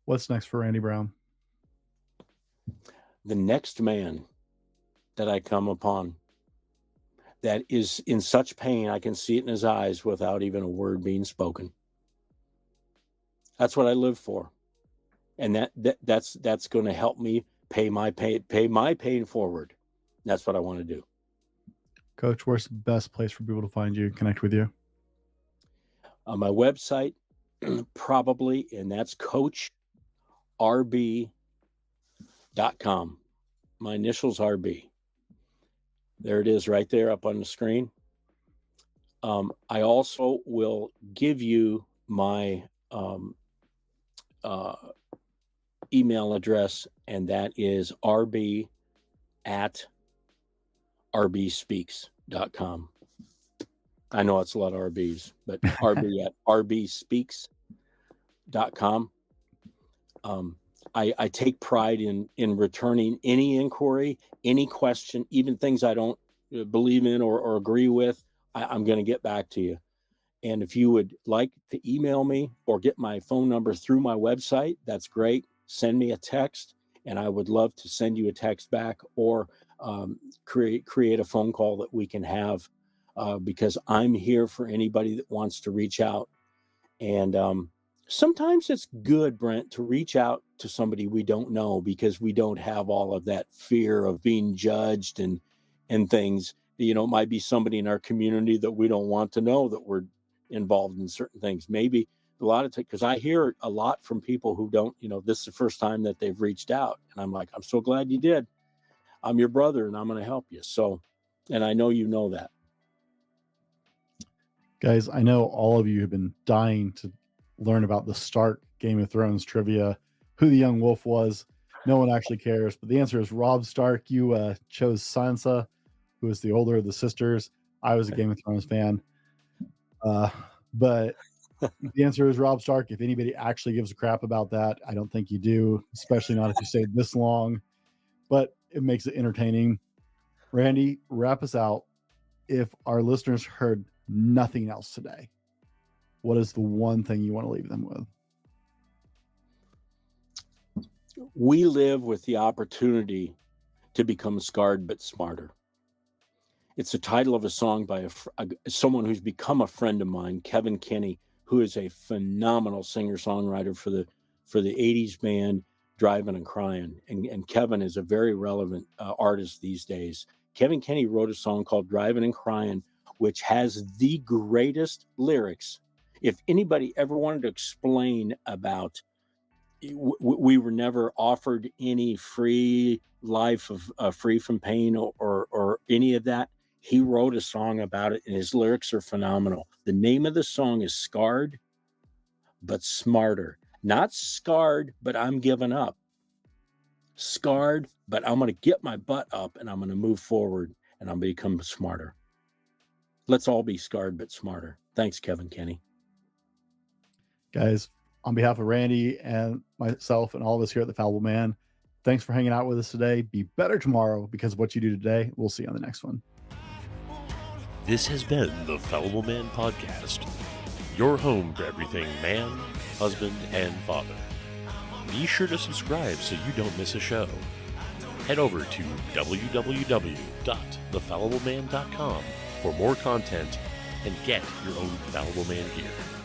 What's next for Randy Brown? The next man that I come upon that is in such pain, I can see it in his eyes without even a word being spoken. That's what I live for. And that's going to help me pay my pain forward. That's what I want to do. Coach, where's the best place for people to find you, connect with you? On my website, probably, and that's coachrb.com. My initials RB. There it is right there up on the screen. I also will give you my email address, and that is rb@rbspeaks.com. I know it's a lot of RBs, but rb@rbspeaks.com. I take pride in returning any inquiry, any question, even things I don't believe in or agree with. I'm going to get back to you. And if you would like to email me or get my phone number through my website, that's great. Send me a text, and I would love to send you a text back, or create a phone call that we can have, because I'm here for anybody that wants to reach out. And sometimes it's good, Brent, to reach out to somebody we don't know, because we don't have all of that fear of being judged and things. It might be somebody in our community that we don't want to know that we're involved in certain things. Maybe a lot of times, because I hear a lot from people who don't, this is the first time that they've reached out, and I'm like, I'm so glad you did. I'm your brother and I'm going to help you. So, and I know you know that. Guys, I know all of you have been dying to learn about the Stark Game of Thrones trivia, who the young wolf was. No one actually cares, but the answer is Robb Stark. You chose Sansa, who was the older of the sisters. I was a Game of Thrones fan. But the answer is Robb Stark. If anybody actually gives a crap about that, I don't think you do, especially not if you stayed this long, but it makes it entertaining. Randy, wrap us out. If our listeners heard nothing else today, what is the one thing you want to leave them with? We live with the opportunity to become scarred but smarter. It's the title of a song by someone who's become a friend of mine, Kevin Kenny, who is a phenomenal singer-songwriter for the 80s band Driving and Crying. And Kevin is a very relevant artist these days. Kevin Kenny wrote a song called Driving and Crying, which has the greatest lyrics. If anybody ever wanted to explain about, we were never offered any free life of free from pain or any of that, he wrote a song about it, and his lyrics are phenomenal. The name of the song is Scarred but Smarter. Not scarred, but I'm giving up. Scarred, but I'm going to get my butt up and I'm going to move forward and I'm going to become smarter. Let's all be scarred but smarter. Thanks, Kevin Kenny. Guys, on behalf of Randy and myself and all of us here at The Fallible Man, thanks for hanging out with us today. Be better tomorrow because of what you do today. We'll see you on the next one. This has been the Fallible Man Podcast, your home for everything man, husband, and father. Be sure to subscribe so you don't miss a show. head over to www.thefallibleman.com for more content and get your own Fallible Man gear.